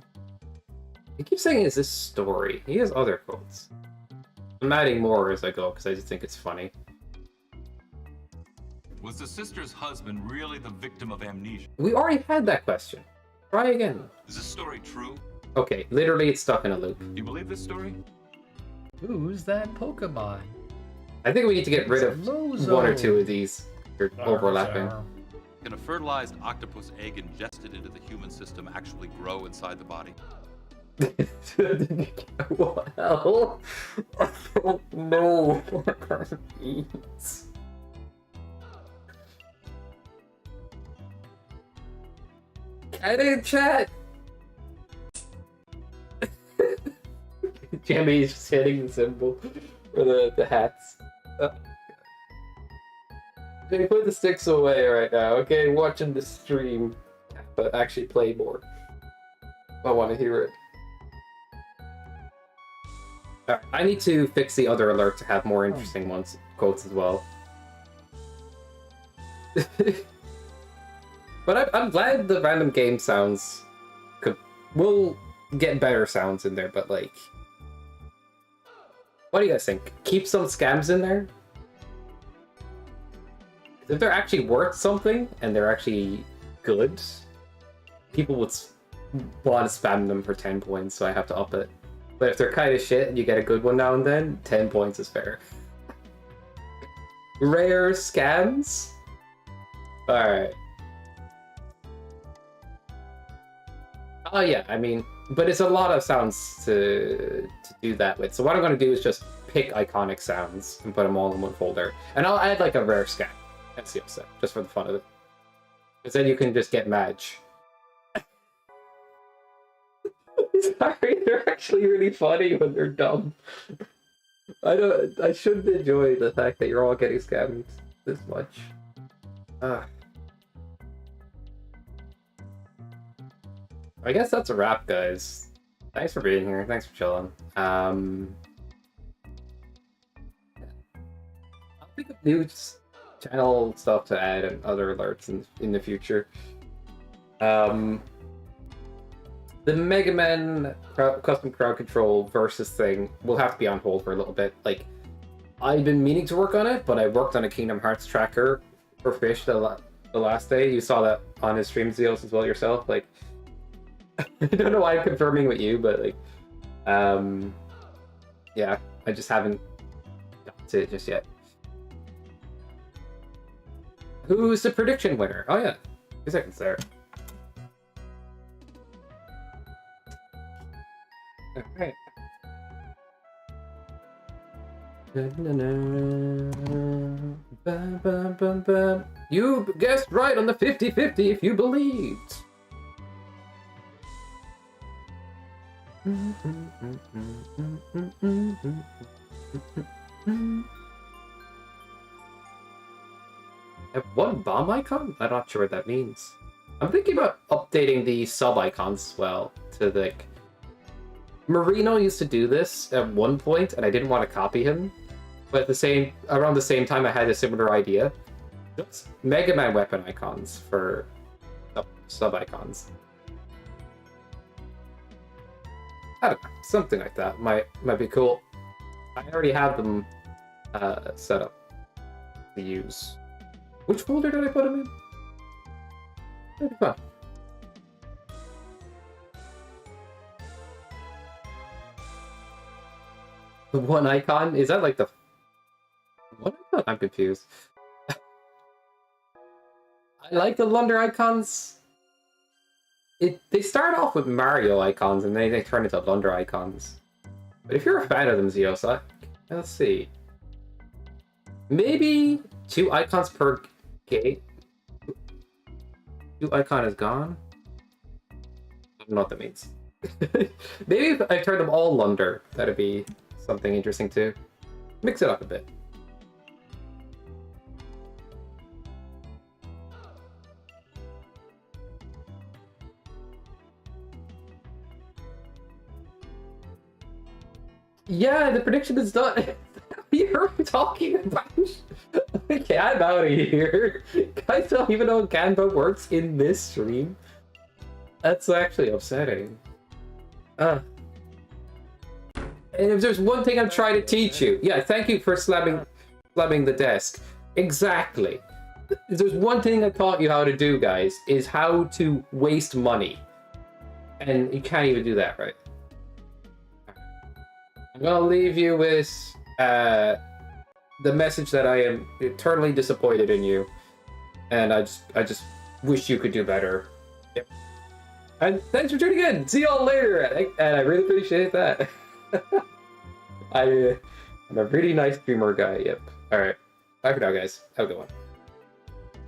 He keeps saying, is this story? He has other quotes. I'm adding more as I go because I just think it's funny. Was the sister's husband really the victim of amnesia? We already had that question. Try again. Is this story true? Okay, literally it's stuck in a loop. Do you believe this story? Who's that Pokemon? I think we need to get rid of Mozo. one or two of these. They're overlapping. Can a fertilized octopus egg ingested into the human system actually grow inside the body? Well, I don't know what that means. Get in chat! Jimmy's just hitting the symbol for the hats. Okay, put the sticks away right now. Okay, watching the stream, but actually play more. I want to hear it. I need to fix the other alert to have more interesting ones, quotes as well. But I'm glad the random game sounds will get better sounds in there, but like, what do you guys think? Keep some scams in there? If they're actually worth something and they're actually good, people would want to spam them for 10 points, so I have to up it. But if they're kind of shit and you get a good one now and then, 10 points is fair. Rare scams? Alright. Oh yeah, I mean, but it's a lot of sounds to do that with. So what I'm going to do is just pick iconic sounds and put them all in one folder. And I'll add like a rare scam. That's the upset, just for the fun of it. Because then you can just get Madge. Sorry, they're actually really funny when they're dumb. I shouldn't enjoy the fact that you're all getting scammed this much. I guess that's a wrap, guys. Thanks for being here. Thanks for chilling. I'll think of new channel stuff to add and other alerts in the future. The Mega Man custom crowd control versus thing will have to be on hold for a little bit. Like, I've been meaning to work on it, but I worked on a Kingdom Hearts tracker for Fish the last day. You saw that on his stream, Zeos, as well yourself. Like, I don't know why I'm confirming with you, but like, yeah, I just haven't got to it just yet. Who's the prediction winner? Oh yeah, 2 seconds there. Alright. You guessed right on the 50-50 if you believed. Have one bomb icon? I'm not sure what that means. I'm thinking about updating the sub icons as well to the. Marino used to do this at one point, and I didn't want to copy him. But around the same time, I had a similar idea. Just Mega Man weapon icons for sub icons. I don't know, something like that might be cool. I already have them set up to use. Which folder did I put them in? That'd be fun. The one icon? Is that like the one icon? I'm confused. I like the Lunder icons. They start off with Mario icons and then they turn into Lunder icons. But if you're a fan of them, Zeos, let's see. Maybe 2 icons per gate. 2 icon is gone. I don't know what that means. Maybe if I turn them all Lunder, that'd be something interesting too. Mix it up a bit. Yeah, the prediction is done. You're talking about. Okay, I'm out of here. Guys don't even know Ganbo works in this stream. That's actually upsetting. And if there's one thing I'm trying to teach you, yeah, thank you for slamming the desk. Exactly. If there's one thing I taught you how to do, guys, is how to waste money. And you can't even do that, right? I'm gonna leave you with the message that I am eternally disappointed in you, and I just wish you could do better. Yep. And thanks for tuning in. See y'all later, and I really appreciate that. I'm a really nice streamer guy. Yep. All right. Bye for now, guys. Have a good one.